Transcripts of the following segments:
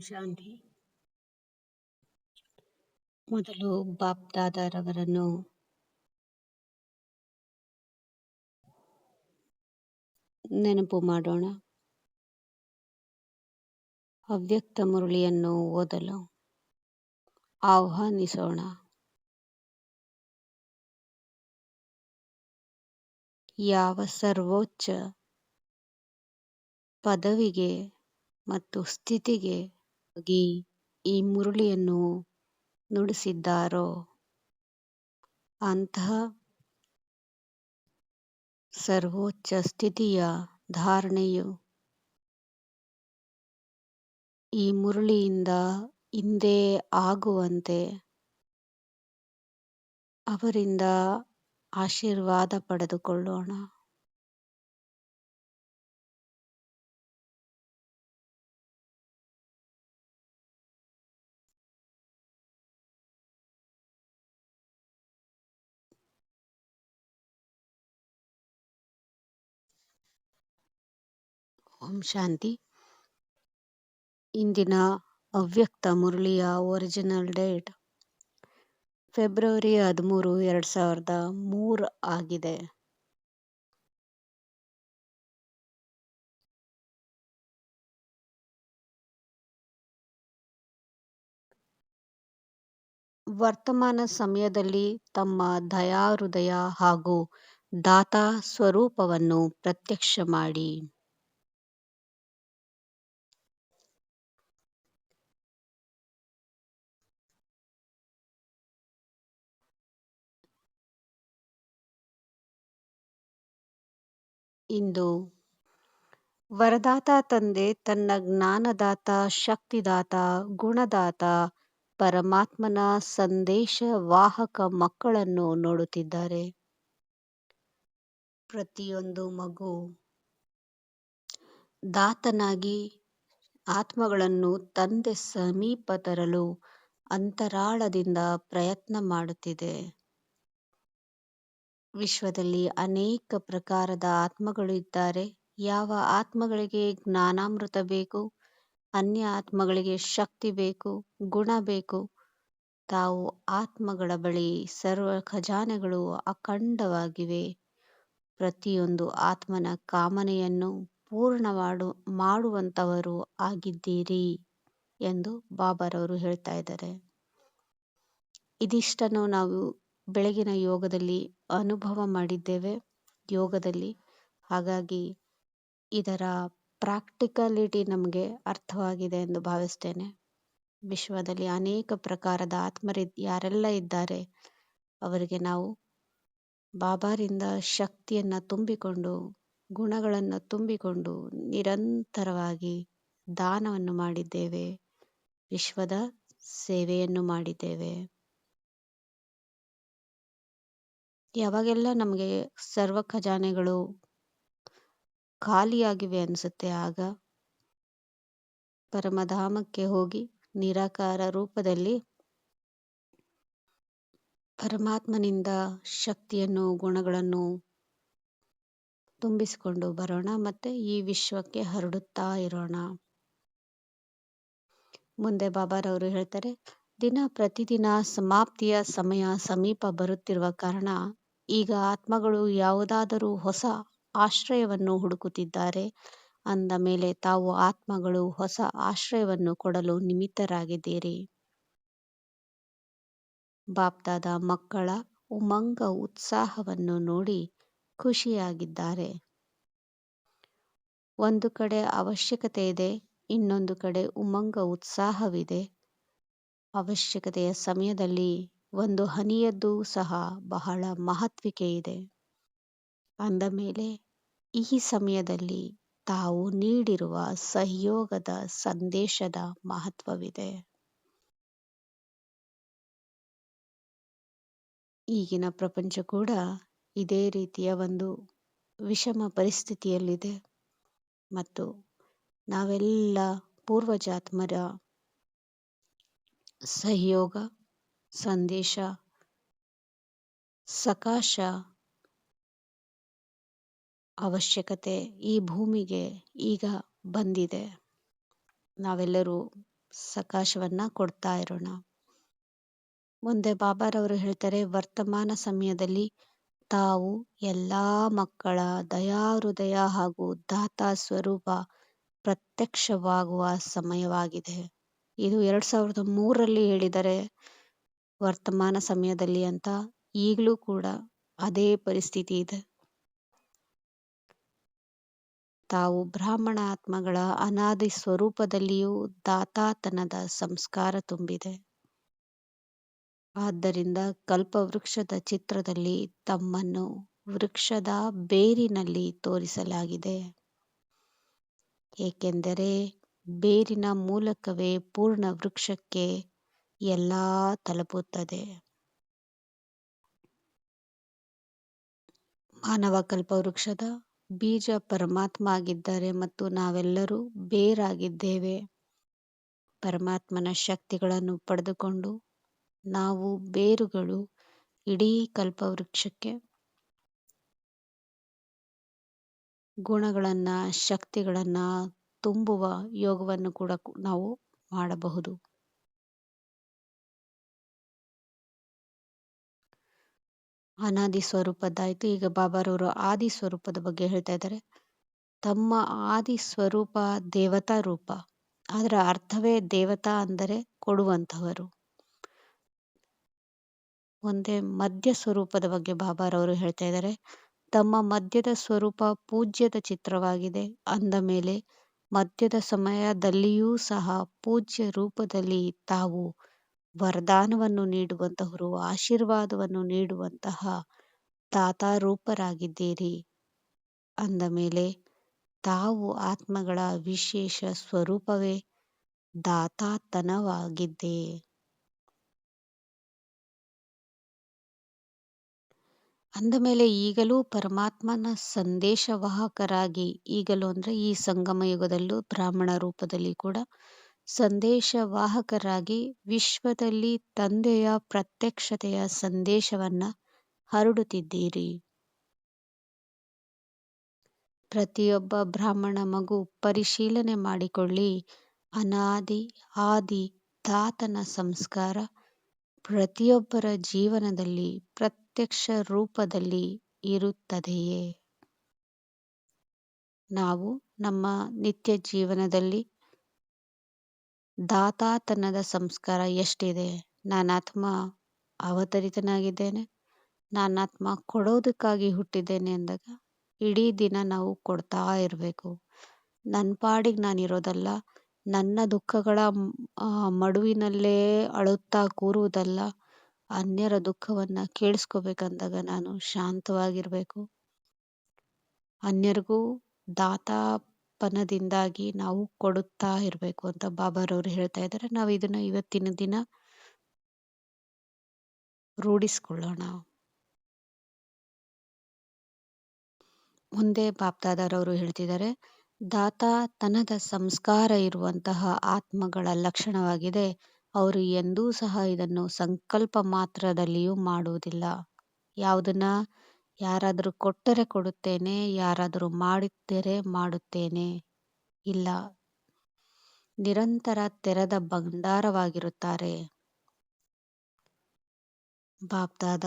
ಶಾಂತಿ. ಮೊದಲು ಬಾಪ್ದಾದರವರನ್ನು ನೆನಪು ಮಾಡೋಣ. ಅವ್ಯಕ್ತ ಮುರಳಿಯನ್ನು ಓದಲು ಆಹ್ವಾನಿಸೋಣ. ಯಾವ ಸರ್ವೋಚ್ಚ ಪದವಿಗೆ ಮತ್ತು ಸ್ಥಿತಿಗೆ ಈ ಮುರಳಿಯನ್ನು ನುಡಿಸಿದ್ದಾರೋ ಅಂತಹ ಸರ್ವೋಚ್ಚ ಸ್ಥಿತಿಯ ಧಾರಣೆಯು ಈ ಮುರಳಿಯಿಂದ ಹಿಂದೆ ಆಗುವಂತೆ ಅವರಿಂದ ಆಶೀರ್ವಾದ ಪಡೆದುಕೊಳ್ಳೋಣ. ಓಂ ಶಾಂತಿ. ಇಂದಿನ ಅವ್ಯಕ್ತ ಮುರಳಿಯ ಒರಿಜಿನಲ್ ಡೇಟ್ ಫೆಬ್ರವರಿ 13, 2003 ಆಗಿದೆ. ವರ್ತಮಾನ ಸಮಯದಲ್ಲಿ ತಮ್ಮ ದಯಾಹೃದಯ ಹಾಗೂ ದಾತಾ ಸ್ವರೂಪವನ್ನು ಪ್ರತ್ಯಕ್ಷ ಮಾಡಿ. ಇಂದು ವರದಾತ ತಂದೆ ತನ್ನ ಜ್ಞಾನದಾತ, ಶಕ್ತಿದಾತ, ಗುಣದಾತ, ಪರಮಾತ್ಮನ ಸಂದೇಶ ವಾಹಕ ಮಕ್ಕಳನ್ನು ನೋಡುತ್ತಿದ್ದಾರೆ. ಪ್ರತಿಯೊಂದು ಮಗು ದಾತನಾಗಿ ಆತ್ಮಗಳನ್ನು ತಂದೆ ಸಮೀಪ ತರಲು ಅಂತರಾಳದಿಂದ ಪ್ರಯತ್ನ ಮಾಡುತ್ತಿದೆ. ವಿಶ್ವದಲ್ಲಿ ಅನೇಕ ಪ್ರಕಾರದ ಆತ್ಮಗಳು ಇದ್ದಾರೆ. ಯಾವ ಆತ್ಮಗಳಿಗೆ ಜ್ಞಾನಾಮೃತ ಬೇಕು, ಅನ್ಯ ಆತ್ಮಗಳಿಗೆ ಶಕ್ತಿ ಬೇಕು, ಗುಣ ಬೇಕು. ತಾವು ಆತ್ಮಗಳ ಬಳಿ ಸರ್ವ ಖಜಾನೆಗಳು ಅಖಂಡವಾಗಿವೆ. ಪ್ರತಿಯೊಂದು ಆತ್ಮನ ಕಾಮನೆಯನ್ನು ಪೂರ್ಣ ಮಾಡುವಂತವರು ಆಗಿದ್ದೀರಿ ಎಂದು ಬಾಬಾರವರು ಹೇಳ್ತಾ ಇದ್ದಾರೆ. ಇದಿಷ್ಟನ್ನು ನಾವು ಬೆಳಗಿನ ಯೋಗದಲ್ಲಿ ಅನುಭವ ಮಾಡಿದ್ದೇವೆ. ಯೋಗದಲ್ಲಿ ಹಾಗಾಗಿ ಇದರ ಪ್ರಾಕ್ಟಿಕಲಿಟಿ ನಮಗೆ ಅರ್ಥವಾಗಿದೆ ಎಂದು ಭಾವಿಸ್ತೇನೆ. ವಿಶ್ವದಲ್ಲಿ ಅನೇಕ ಪ್ರಕಾರದ ಯಾರೆಲ್ಲ ಇದ್ದಾರೆ ಅವರಿಗೆ ನಾವು ಬಾಬಾರಿಂದ ಶಕ್ತಿಯನ್ನು ತುಂಬಿಕೊಂಡು, ಗುಣಗಳನ್ನು ತುಂಬಿಕೊಂಡು ನಿರಂತರವಾಗಿ ದಾನವನ್ನು ಮಾಡಿದ್ದೇವೆ, ವಿಶ್ವದ ಸೇವೆಯನ್ನು ಮಾಡಿದ್ದೇವೆ. ಯಾವಾಗೆಲ್ಲ ನಮಗೆ ಸರ್ವ ಖಜಾನೆಗಳು ಖಾಲಿಯಾಗಿವೆ ಅನಿಸುತ್ತೆ, ಆಗ ಪರಮಧಾಮಕ್ಕೆ ಹೋಗಿ ನಿರಾಕಾರ ರೂಪದಲ್ಲಿ ಪರಮಾತ್ಮನಿಂದ ಶಕ್ತಿಯನ್ನು, ಗುಣಗಳನ್ನು ತುಂಬಿಸಿಕೊಂಡು ಬರೋಣ. ಮತ್ತೆ ಈ ವಿಶ್ವಕ್ಕೆ ಹರಡುತ್ತಾ ಇರೋಣ. ಮುಂದೆ ಬಾಬಾರವರು ಹೇಳ್ತಾರೆ, ದಿನ ಪ್ರತಿದಿನ ಸಮಾಪ್ತಿಯ ಸಮಯ ಸಮೀಪ ಬರುತ್ತಿರುವ ಕಾರಣ ಈಗ ಆತ್ಮಗಳು ಯಾವುದಾದರೂ ಹೊಸ ಆಶ್ರಯವನ್ನು ಹುಡುಕುತ್ತಿದ್ದಾರೆ. ಅಂದ ಮೇಲೆ ತಾವು ಆತ್ಮಗಳು ಹೊಸ ಆಶ್ರಯವನ್ನು ಕೊಡಲು ನಿಮಿತ್ತರಾಗಿದ್ದೀರಿ. ಬಾಪ್ದಾದ ಮಕ್ಕಳ ಉಮಂಗ ಉತ್ಸಾಹವನ್ನು ನೋಡಿ ಖುಷಿಯಾಗಿದ್ದಾರೆ. ಒಂದು ಕಡೆ ಅವಶ್ಯಕತೆ ಇದೆ, ಇನ್ನೊಂದು ಕಡೆ ಉಮಂಗ ಉತ್ಸಾಹವಿದೆ. ಅವಶ್ಯಕತೆಯ ಸಮಯದಲ್ಲಿ ಒಂದು ಹನಿಯದ್ದು ಸಹ ಬಹಳ ಮಹತ್ವಿಕೆ ಇದೆ. ಅಂದ ಮೇಲೆ ಈ ಸಮಯದಲ್ಲಿ ತಾವು ನೀಡಿರುವ ಸಹಯೋಗದ ಸಂದೇಶದ ಮಹತ್ವವಿದೆ. ಈಗಿನ ಪ್ರಪಂಚ ಕೂಡ ಇದೇ ರೀತಿಯ ಒಂದು ವಿಷಮ ಪರಿಸ್ಥಿತಿಯಲ್ಲಿದೆ ಮತ್ತು ನಾವೆಲ್ಲ ಪೂರ್ವಜಾತ್ಮರ ಸಹಯೋಗ, ಸಂದೇಶ, ಸಕಾಶ ಅವಶ್ಯಕತೆ ಈ ಭೂಮಿಗೆ ಈಗ ಬಂದಿದೆ. ನಾವೆಲ್ಲರೂ ಸಕಾಶವನ್ನ ಕೊಡ್ತಾ ಇರೋಣ. ಮುಂದೆ ಬಾಬಾರವರು ಹೇಳ್ತಾರೆ, ವರ್ತಮಾನ ಸಮಯದಲ್ಲಿ ತಾವು ಎಲ್ಲಾ ಮಕ್ಕಳ ದಯಾಹೃದಯ ಹಾಗೂ ದಾತಾ ಸ್ವರೂಪ ಪ್ರತ್ಯಕ್ಷವಾಗುವ ಸಮಯವಾಗಿದೆ. ಇದು 2003ರಲ್ಲಿ ಹೇಳಿದರೆ ವರ್ತಮಾನ ಸಮಯದಲ್ಲಿ ಅಂತ. ಈಗಲೂ ಕೂಡ ಅದೇ ಪರಿಸ್ಥಿತಿ ಇದೆ. ತಾವು ಬ್ರಾಹ್ಮಣ ಆತ್ಮಗಳ ಅನಾದಿ ಸ್ವರೂಪದಲ್ಲಿಯೂ ದಾತಾತನದ ಸಂಸ್ಕಾರ ತುಂಬಿದೆ. ಆದ್ದರಿಂದ ಕಲ್ಪವೃಕ್ಷದ ಚಿತ್ರದಲ್ಲಿ ತಮ್ಮನ್ನು ವೃಕ್ಷದ ಬೇರಿನಲ್ಲಿ ತೋರಿಸಲಾಗಿದೆ. ಏಕೆಂದರೆ ಬೇರಿನ ಮೂಲಕವೇ ಪೂರ್ಣ ವೃಕ್ಷಕ್ಕೆ ಎಲ್ಲ ತಲುಪುತ್ತದೆ. ಮಾನವ ಕಲ್ಪವೃಕ್ಷದ ಬೀಜ ಪರಮಾತ್ಮ ಆಗಿದ್ದಾರೆ ಮತ್ತು ನಾವೆಲ್ಲರೂ ಬೇರಾಗಿದ್ದೇವೆ. ಪರಮಾತ್ಮನ ಶಕ್ತಿಗಳನ್ನು ಪಡೆದುಕೊಂಡು ನಾವು ಬೇರುಗಳು ಇಡೀ ಕಲ್ಪವೃಕ್ಷಕ್ಕೆ ಗುಣಗಳನ್ನ ಶಕ್ತಿಗಳನ್ನ ತುಂಬುವ ಯೋಗವನ್ನು ಕೂಡ ನಾವು ಮಾಡಬಹುದು. ಅನಾದಿ ಸ್ವರೂಪದ್ದಾಯ್ತು. ಈಗ ಬಾಬಾರವರು ಆದಿ ಸ್ವರೂಪದ ಬಗ್ಗೆ ಹೇಳ್ತಾ ಇದ್ದಾರೆ. ತಮ್ಮ ಆದಿ ಸ್ವರೂಪ ದೇವತಾ ರೂಪ. ಅದರ ಅರ್ಥವೇ ದೇವತಾ ಅಂದರೆ ಕೊಡುವಂತಹವರು. ಒಂದೇ ಮಧ್ಯ ಸ್ವರೂಪದ ಬಗ್ಗೆ ಬಾಬಾರವರು ಹೇಳ್ತಾ ಇದ್ದಾರೆ. ತಮ್ಮ ಮಧ್ಯದ ಸ್ವರೂಪ ಪೂಜ್ಯದ ಚಿತ್ರವಾಗಿದೆ. ಅಂದ ಮೇಲೆ ಮಧ್ಯದ ಸಮಯದಲ್ಲಿಯೂ ಸಹ ಪೂಜ್ಯ ರೂಪದಲ್ಲಿ ತಾವು ವರದಾನವನ್ನು ನೀಡುವಂತಹವರು, ಆಶೀರ್ವಾದವನ್ನು ನೀಡುವಂತಹ ದಾತಾರೂಪರಾಗಿದ್ದೀರಿ. ಅಂದ ಮೇಲೆ ತಾವು ಆತ್ಮಗಳ ವಿಶೇಷ ಸ್ವರೂಪವೇ ದಾತಾತನವಾಗಿದೆ. ಅಂದ ಮೇಲೆ ಈಗಲೂ ಪರಮಾತ್ಮನ ಸಂದೇಶವಾಹಕರಾಗಿ, ಈಗಲೂ ಅಂದರೆ ಈ ಸಂಗಮ ಯುಗದಲ್ಲೂ ಬ್ರಾಹ್ಮಣ ರೂಪದಲ್ಲಿ ಕೂಡ ಸಂದೇಶವಾಹಕರಾಗಿ ವಿಶ್ವದಲ್ಲಿ ತಂದೆಯ ಪ್ರತ್ಯಕ್ಷತೆಯ ಸಂದೇಶವನ್ನ ಹರಡುತ್ತಿದ್ದೀರಿ. ಪ್ರತಿಯೊಬ್ಬ ಬ್ರಾಹ್ಮಣ ಮಗು ಪರಿಶೀಲನೆ ಮಾಡಿಕೊಳ್ಳಿ. ಅನಾದಿ ಆದಿ ದಾತನ ಸಂಸ್ಕಾರ ಪ್ರತಿಯೊಬ್ಬರ ಜೀವನದಲ್ಲಿ ಪ್ರತ್ಯಕ್ಷ ರೂಪದಲ್ಲಿ ಇರುತ್ತದೆಯೇ? ನಾವು ನಮ್ಮ ನಿತ್ಯ ಜೀವನದಲ್ಲಿ ದಾತಾತನದ ಸಂಸ್ಕಾರ ಎಷ್ಟಿದೆ? ನಾನಾತ್ಮ ಅವತರಿತನಾಗಿದ್ದೇನೆ, ನಾನಾತ್ಮ ಕೊಡೋದಕ್ಕಾಗಿ ಹುಟ್ಟಿದ್ದೇನೆ ಅಂದಾಗ ಇಡೀ ದಿನ ನಾವು ಕೊಡ್ತಾ ಇರಬೇಕು. ನನ್ನ ಪಾಡಿಗೆ ನಾನಿರೋದಲ್ಲ, ನನ್ನ ದುಃಖಗಳ ಮಡುವಿನಲ್ಲೇ ಅಳುತ್ತಾ ಕೂರುವುದಲ್ಲ, ಅನ್ಯರ ದುಃಖವನ್ನು ಕೇಳಿಸ್ಕೋಬೇಕಂದಾಗ ನಾನು ಶಾಂತವಾಗಿರಬೇಕು. ಅನ್ಯರಿಗೂ ದಾತಾಪನದಿಂದಾಗಿ ನಾವು ಕೊಡುತ್ತಾ ಇರಬೇಕು ಅಂತ ಬಾಬಾರವರು ಹೇಳ್ತಾ ಇದ್ದಾರೆ. ನಾವು ಇದನ್ನು ಇವತ್ತಿನ ದಿನ ರೂಢಿಸ್ಕೊಳ್ಳೋಣ. ಮುಂದೆ ಬಾಪ್ದಾದರವರು ಹೇಳ್ತಿದ್ದಾರೆ, ದಾತಾತನದ ಸಂಸ್ಕಾರ ಇರುವಂತಹ ಆತ್ಮಗಳ ಲಕ್ಷಣವಾಗಿದೆ. ಅವರು ಎಂದೂ ಸಹ ಇದನ್ನು ಸಂಕಲ್ಪ ಮಾತ್ರದಲ್ಲಿಯೂ ಮಾಡುವುದಿಲ್ಲ. ಯಾವುದನ್ನ ಯಾರಾದರೂ ಕೊಟ್ಟರೆ ಕೊಡುತ್ತೇನೆ, ಯಾರಾದರೂ ಮಾಡಿದ್ದರೆ ಮಾಡುತ್ತೇನೆ, ಇಲ್ಲ, ನಿರಂತರ ತೆರೆದ ಭಂಡಾರವಾಗಿರುತ್ತಾರೆ. ಬಾಪ್ದಾದ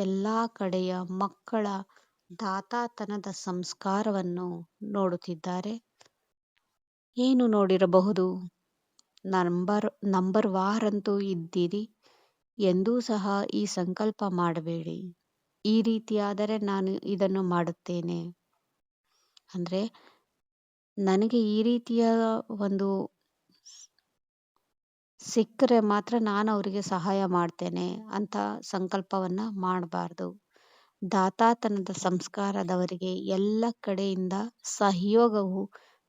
ಎಲ್ಲಾ ಕಡೆಯ ಮಕ್ಕಳ ದಾತಾತನದ ಸಂಸ್ಕಾರವನ್ನು ನೋಡುತ್ತಿದ್ದಾರೆ. ಏನು ನೋಡಿರಬಹುದು? ನಂಬರ್ ವಾರಂತೂ ಇದ್ದೀರಿ. ಎಂದೂ ಸಹ ಈ ಸಂಕಲ್ಪ ಮಾಡಬೇಡಿ, ಈ ರೀತಿಯಾದರೆ ನಾನು ಇದನ್ನು ಮಾಡುತ್ತೇನೆ, ಅಂದರೆ ನನಗೆ ಈ ರೀತಿಯ ಒಂದು ಸಿಕ್ಕರೆ ಮಾತ್ರ ನಾನು ಅವರಿಗೆ ಸಹಾಯ ಮಾಡ್ತೇನೆ ಅಂತ ಸಂಕಲ್ಪವನ್ನ ಮಾಡಬಾರ್ದು. ದಾತಾತನದ ಸಂಸ್ಕಾರದವರಿಗೆ ಎಲ್ಲ ಕಡೆಯಿಂದ ಸಹಯೋಗವು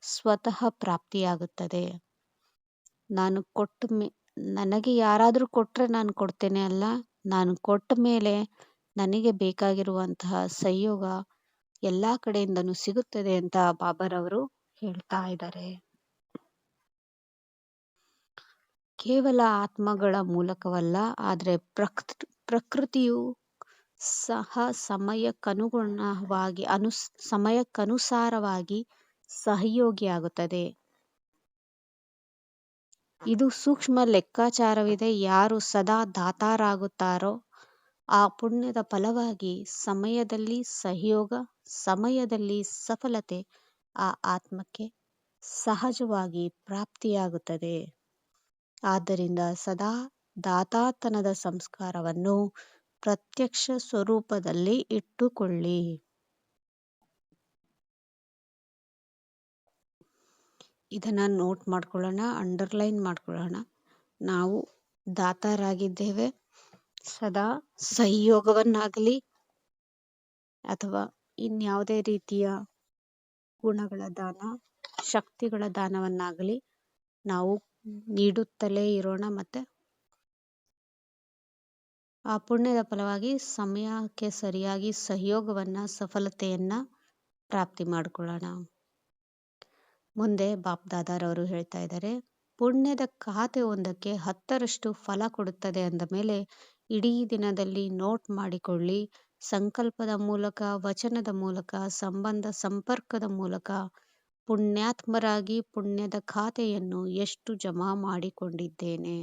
ಸ್ವತಃ ಪ್ರಾಪ್ತಿಯಾಗುತ್ತದೆ. ನಾನು ನನಗೆ ಯಾರಾದರೂ ಕೊಟ್ಟರೆ ನಾನು ಕೊಡ್ತೇನೆ ಅಲ್ಲ, ನಾನು ಕೊಟ್ಟ ಮೇಲೆ ನನಗೆ ಬೇಕಾಗಿರುವಂತಹ ಸಹಯೋಗ ಎಲ್ಲ ಕಡೆಯಿಂದನೂ ಸಿಗುತ್ತದೆ ಅಂತ ಬಾಬಾರವರು ಹೇಳ್ತಾ ಇದ್ದಾರೆ. ಕೇವಲ ಆತ್ಮಗಳ ಮೂಲಕವಲ್ಲ, ಆದರೆ ಪ್ರಕೃತಿಯು ಸಹ ಸಮಯಕ್ಕನುಸಾರವಾಗಿ ಸಹಯೋಗಿಯಾಗುತ್ತದೆ. ಇದು ಸೂಕ್ಷ್ಮ ಲೆಕ್ಕಾಚಾರವಿದೆ. ಯಾರು ಸದಾ ದಾತಾರಾಗುತ್ತಾರೋ ಆ ಪುಣ್ಯದ ಫಲವಾಗಿ ಸಮಯದಲ್ಲಿ ಸಹಯೋಗ, ಸಮಯದಲ್ಲಿ ಸಫಲತೆ ಆ ಆತ್ಮಕ್ಕೆ ಸಹಜವಾಗಿ ಪ್ರಾಪ್ತಿಯಾಗುತ್ತದೆ. ಆದ್ದರಿಂದ ಸದಾ ದಾತಾತನದ ಸಂಸ್ಕಾರವನ್ನು ಪ್ರತ್ಯಕ್ಷ ಸ್ವರೂಪದಲ್ಲಿ ಇಟ್ಟುಕೊಳ್ಳಿ. ಇದನ್ನ ನೋಟ್ ಮಾಡ್ಕೊಳ್ಳೋಣ, ಅಂಡರ್ಲೈನ್ ಮಾಡ್ಕೊಳ್ಳೋಣ. ನಾವು ದಾತಾರಾಗಿದ್ದೇವೆ. ಸದಾ ಸಹಯೋಗವನ್ನಾಗಲಿ ಅಥವಾ ಇನ್ಯಾವುದೇ ರೀತಿಯ ಗುಣಗಳ ದಾನ, ಶಕ್ತಿಗಳ ದಾನವನ್ನಾಗಲಿ ನಾವು ನೀಡುತ್ತಲೇ ಇರೋಣ. ಮತ್ತೆ ಆ ಪುಣ್ಯದ ಫಲವಾಗಿ ಸಮಯಕ್ಕೆ ಸರಿಯಾಗಿ ಸಹಯೋಗವನ್ನ, ಸಫಲತೆಯನ್ನ ಪ್ರಾಪ್ತಿ ಮಾಡಿಕೊಳ್ಳೋಣ. ಮುಂದೆ ಬಾಪ್ದಾದಾರವರು ಹೇಳ್ತಾ ಇದ್ದಾರೆ, ಪುಣ್ಯದ ಖಾತೆ ಒಂದಕ್ಕೆ 10ರಷ್ಟು ಫಲ ಕೊಡುತ್ತದೆ ಅಂದ ಮೇಲೆ ಇಡೀ ದಿನದಲ್ಲಿ ನೋಟ್ ಮಾಡಿಕೊಳ್ಳಿ. ಸಂಕಲ್ಪದ ಮೂಲಕ, ವಚನದ ಮೂಲಕ, ಸಂಬಂಧ ಸಂಪರ್ಕದ ಮೂಲಕ ಪುಣ್ಯಾತ್ಮರಾಗಿ ಪುಣ್ಯದ ಖಾತೆಯನ್ನು ಎಷ್ಟು ಜಮಾ ಮಾಡಿಕೊಂಡಿದ್ದೇನೆ.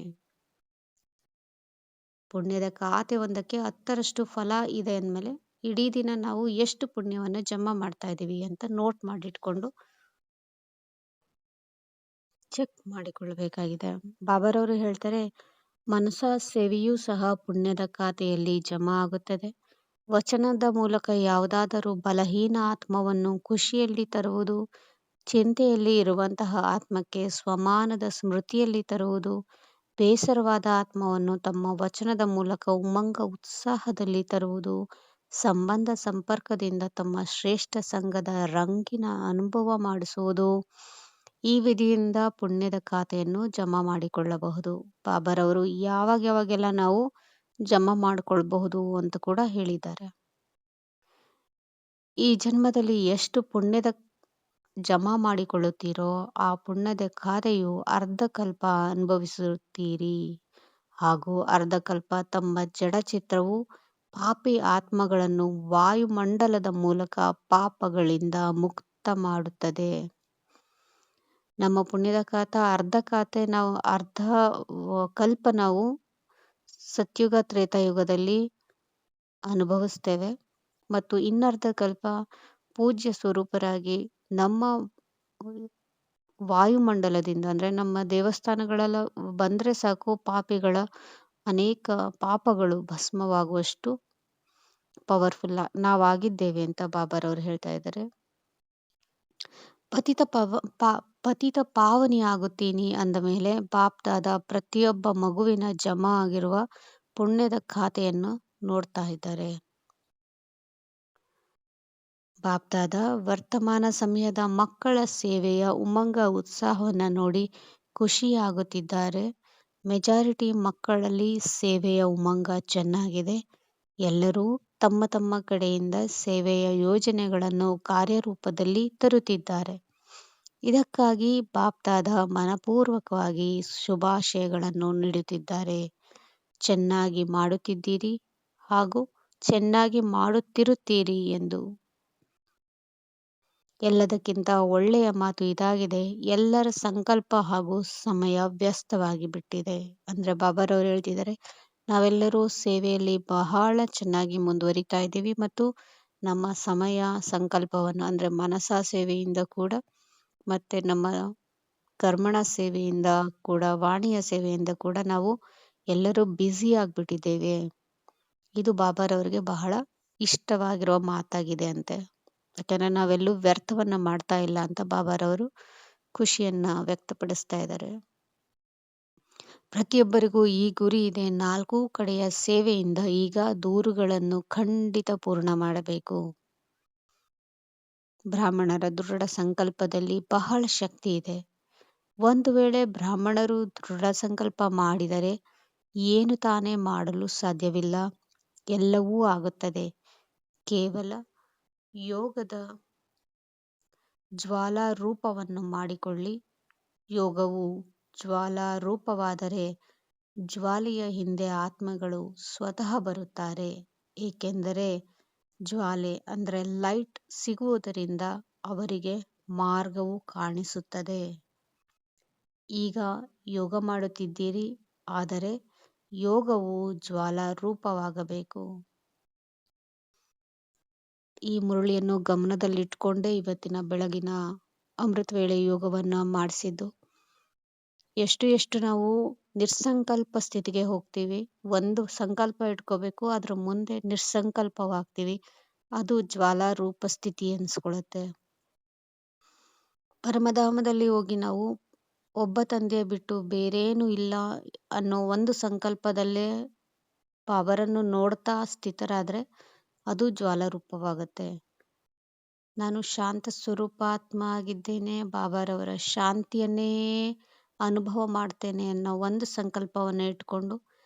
ಪುಣ್ಯದ ಖಾತೆ ಒಂದಕ್ಕೆ 10ರಷ್ಟು ಫಲ ಇದೆ ಅಂದಮೇಲೆ ಇಡೀ ದಿನ ನಾವು ಎಷ್ಟು ಪುಣ್ಯವನ್ನು ಜಮಾ ಮಾಡ್ತಾ ಇದ್ದೀವಿ ಅಂತ ನೋಟ್ ಮಾಡಿಟ್ಕೊಂಡು ಚೆಕ್ ಮಾಡಿಕೊಳ್ಳಬೇಕಾಗಿದೆ. ಬಾಬಾರವರು ಹೇಳ್ತಾರೆ, ಮನಸ ಸೇವೆಯೂ ಸಹ ಪುಣ್ಯದ ಖಾತೆಯಲ್ಲಿ ಜಮಾ ಆಗುತ್ತದೆ. ವಚನದ ಮೂಲಕ ಯಾವುದಾದರೂ ಬಲಹೀನ ಆತ್ಮವನ್ನು ಖುಷಿಯಲ್ಲಿ ತರುವುದು, ಚಿಂತೆಯಲ್ಲಿ ಇರುವಂತಹ ಆತ್ಮಕ್ಕೆ ಸ್ವಮಾನದ ಸ್ಮೃತಿಯಲ್ಲಿ ತರುವುದು, ಬೇಸರವಾದ ಆತ್ಮವನ್ನು ತಮ್ಮ ವಚನದ ಮೂಲಕ ಉಮಂಗ ಉತ್ಸಾಹದಲ್ಲಿ ತರುವುದು, ಸಂಬಂಧ ಸಂಪರ್ಕದಿಂದ ತಮ್ಮ ಶ್ರೇಷ್ಠ ಸಂಘದ ರಂಗಿನ ಅನುಭವ ಮಾಡಿಸುವುದು. ಈ ವಿಧಿಯಿಂದ ಪುಣ್ಯದ ಖಾತೆಯನ್ನು ಜಮಾ ಮಾಡಿಕೊಳ್ಳಬಹುದು. ಬಾಬಾರವರು ಯಾವಾಗೆಲ್ಲ ನಾವು ಜಮಾ ಮಾಡಿಕೊಳ್ಬಹುದು ಅಂತ ಕೂಡ ಹೇಳಿದ್ದಾರೆ. ಈ ಜನ್ಮದಲ್ಲಿ ಎಷ್ಟು ಪುಣ್ಯದ ಜಮಾ ಮಾಡಿಕೊಳ್ಳುತ್ತೀರೋ ಆ ಪುಣ್ಯದ ಖಾತೆಯು ಅರ್ಧಕಲ್ಪ ಅನುಭವಿಸುತ್ತೀರಿ. ಹಾಗೂ ಅರ್ಧಕಲ್ಪ ತಮ್ಮ ಜಡಚಿತ್ರವು ಪಾಪಿ ಆತ್ಮಗಳನ್ನು ವಾಯುಮಂಡಲದ ಮೂಲಕ ಪಾಪಗಳಿಂದ ಮುಕ್ತ ಮಾಡುತ್ತದೆ. ನಮ್ಮ ಪುಣ್ಯದ ಖಾತೆ ನಾವು ಅರ್ಧ ಕಲ್ಪ ನಾವು ಸತ್ಯುಗ ತ್ರೇತಾಯುಗದಲ್ಲಿ ಅನುಭವಿಸ್ತೇವೆ ಮತ್ತು ಇನ್ನರ್ಧ ಕಲ್ಪ ಪೂಜ್ಯ ಸ್ವರೂಪರಾಗಿ ನಮ್ಮ ವಾಯುಮಂಡಲದಿಂದ ಅಂದ್ರೆ ನಮ್ಮ ದೇವಸ್ಥಾನಗಳೆಲ್ಲ ಬಂದ್ರೆ ಸಾಕು, ಪಾಪಿಗಳ ಅನೇಕ ಪಾಪಗಳು ಭಸ್ಮವಾಗುವಷ್ಟು ಪವರ್ಫುಲ್ ನಾವಾಗಿದ್ದೇವೆ ಅಂತ ಬಾಬಾರವರು ಹೇಳ್ತಾ ಇದ್ದಾರೆ. ಪತಿತ ಪಾವನಿ ಆಗುತ್ತೀನಿ ಅಂದ ಮೇಲೆ ಬಾಪ್ದಾದ ಪ್ರತಿಯೊಬ್ಬ ಮಗುವಿನ ಜಮಾ ಆಗಿರುವ ಪುಣ್ಯದ ಖಾತೆಯನ್ನು ನೋಡ್ತಾ ಇದ್ದಾರೆ. ಬಾಪ್ದಾದ ವರ್ತಮಾನ ಸಮಯದ ಮಕ್ಕಳ ಸೇವೆಯ ಉಮಂಗ ಉತ್ಸಾಹವನ್ನು ನೋಡಿ ಖುಷಿಯಾಗುತ್ತಿದ್ದಾರೆ. ಮೆಜಾರಿಟಿ ಮಕ್ಕಳಲ್ಲಿ ಸೇವೆಯ ಉಮಂಗ ಚೆನ್ನಾಗಿದೆ. ಎಲ್ಲರೂ ತಮ್ಮ ತಮ್ಮ ಕಡೆಯಿಂದ ಸೇವೆಯ ಯೋಜನೆಗಳನ್ನು ಕಾರ್ಯರೂಪದಲ್ಲಿ ತರುತ್ತಿದ್ದಾರೆ. ಇದಕ್ಕಾಗಿ ಬಾಪ್ದಾದ ಮನಪೂರ್ವಕವಾಗಿ ಶುಭಾಶಯಗಳನ್ನು ನೀಡುತ್ತಿದ್ದಾರೆ. ಚೆನ್ನಾಗಿ ಮಾಡುತ್ತಿದ್ದೀರಿ ಹಾಗೂ ಚೆನ್ನಾಗಿ ಮಾಡುತ್ತಿರುತ್ತೀರಿ ಎಂದು. ಎಲ್ಲದಕ್ಕಿಂತ ಒಳ್ಳೆಯ ಮಾತು ಇದಾಗಿದೆ, ಎಲ್ಲರ ಸಂಕಲ್ಪ ಹಾಗೂ ಸಮಯ ವ್ಯಸ್ತವಾಗಿ ಬಿಟ್ಟಿದೆ. ಅಂದ್ರೆ ಬಾಬಾರವರು ಹೇಳ್ತಿದ್ದಾರೆ, ನಾವೆಲ್ಲರೂ ಸೇವೆಯಲ್ಲಿ ಬಹಳ ಚೆನ್ನಾಗಿ ಮುಂದುವರಿತಾ ಇದ್ದೀವಿ ಮತ್ತು ನಮ್ಮ ಸಮಯ ಸಂಕಲ್ಪವನ್ನು ಅಂದ್ರೆ ಮನಸ ಸೇವೆಯಿಂದ ಕೂಡ ಮತ್ತೆ ನಮ್ಮ ಕರ್ಮಣ ಸೇವೆಯಿಂದ ಕೂಡ, ವಾಣಿಯ ಸೇವೆಯಿಂದ ಕೂಡ ನಾವು ಎಲ್ಲರೂ ಬ್ಯುಸಿ ಆಗಿಬಿಟ್ಟಿದ್ದೇವೆ. ಇದು ಬಾಬಾರವರಿಗೆ ಬಹಳ ಇಷ್ಟವಾಗಿರುವ ಮಾತಾಗಿದೆ ಅಂತೆ. ಯಾಕಂದ್ರೆ ನಾವೆಲ್ಲೂ ವ್ಯರ್ಥವನ್ನ ಮಾಡ್ತಾ ಇಲ್ಲ ಅಂತ ಬಾಬಾರವರು ಖುಷಿಯನ್ನ ವ್ಯಕ್ತಪಡಿಸ್ತಾ ಇದ್ದಾರೆ. ಪ್ರತಿಯೊಬ್ಬರಿಗೂ ಈ ಗುರಿ ಇದೆ. 4 ಕಡೆಯ ಸೇವೆಯಿಂದ ಈಗ ದೂರುಗಳನ್ನು ಖಂಡಿತ ಪೂರ್ಣ ಮಾಡಬೇಕು. ಬ್ರಾಹ್ಮಣರ ದೃಢ ಸಂಕಲ್ಪದಲ್ಲಿ ಬಹಳ ಶಕ್ತಿ ಇದೆ. ಒಂದು ವೇಳೆ ಬ್ರಾಹ್ಮಣರು ದೃಢ ಸಂಕಲ್ಪ ಮಾಡಿದರೆ ಏನು ತಾನೇ ಮಾಡಲು ಸಾಧ್ಯವಿಲ್ಲ, ಎಲ್ಲವೂ ಆಗುತ್ತದೆ. ಕೇವಲ ಯೋಗದ ಜ್ವಾಲಾ ರೂಪವನ್ನು ಮಾಡಿಕೊಳ್ಳಿ. ಯೋಗವು ಜ್ವಾಲಾ ರೂಪವಾದರೆ ಜ್ವಾಲೆಯ ಹಿಂದೆ ಆತ್ಮಗಳು ಸ್ವತಃ ಬರುತ್ತಾರೆ. ಏಕೆಂದರೆ ಜ್ವಾಲೆ ಅಂದ್ರೆ ಲೈಟ್ ಸಿಗುವುದರಿಂದ ಅವರಿಗೆ ಮಾರ್ಗವು ಕಾಣಿಸುತ್ತದೆ. ಈಗ ಯೋಗ ಮಾಡುತ್ತಿದ್ದೀರಿ, ಆದರೆ ಯೋಗವು ಜ್ವಾಲಾರೂಪವಾಗಬೇಕು. ಈ ಮುರಳಿಯನ್ನು ಗಮನದಲ್ಲಿಟ್ಕೊಂಡೇ ಇವತ್ತಿನ ಬೆಳಗಿನ ಅಮೃತ ವೇಳೆ ಯೋಗವನ್ನ ಮಾಡಿಸಿದ್ದು. ಎಷ್ಟು ಎಷ್ಟು ನಾವು ನಿರ್ಸಂಕಲ್ಪ ಸ್ಥಿತಿಗೆ ಹೋಗ್ತೀವಿ, ಒಂದು ಸಂಕಲ್ಪ ಇಟ್ಕೋಬೇಕು, ಅದ್ರ ಮುಂದೆ ನಿರ್ಸಂಕಲ್ಪವಾಗ್ತೀವಿ, ಅದು ಜ್ವಾಲಾರೂಪ ಸ್ಥಿತಿ ಅನ್ಸ್ಕೊಳತ್ತೆ. ಪರಮಧಾಮದಲ್ಲಿ ಹೋಗಿ ನಾವು ಒಬ್ಬ ತಂದೆಯ ಬಿಟ್ಟು ಬೇರೇನು ಇಲ್ಲ ಅನ್ನೋ ಒಂದು ಸಂಕಲ್ಪದಲ್ಲೇ ಬಾಬರನ್ನು ನೋಡ್ತಾ ಸ್ಥಿತರಾದ್ರೆ ಅದು ಜ್ವಾಲಾರೂಪವಾಗತ್ತೆ. ನಾನು ಶಾಂತ ಸ್ವರೂಪಾತ್ಮ ಆಗಿದ್ದೇನೆ, ಬಾಬಾರವರ ಶಾಂತಿಯನ್ನೇ ಅನುಭವ ಮಾಡ್ತೇನೆ ಅನ್ನೋ ಒಂದು ಸಂಕಲ್ಪವನ್ನು ಇಟ್ಕೊಂಡು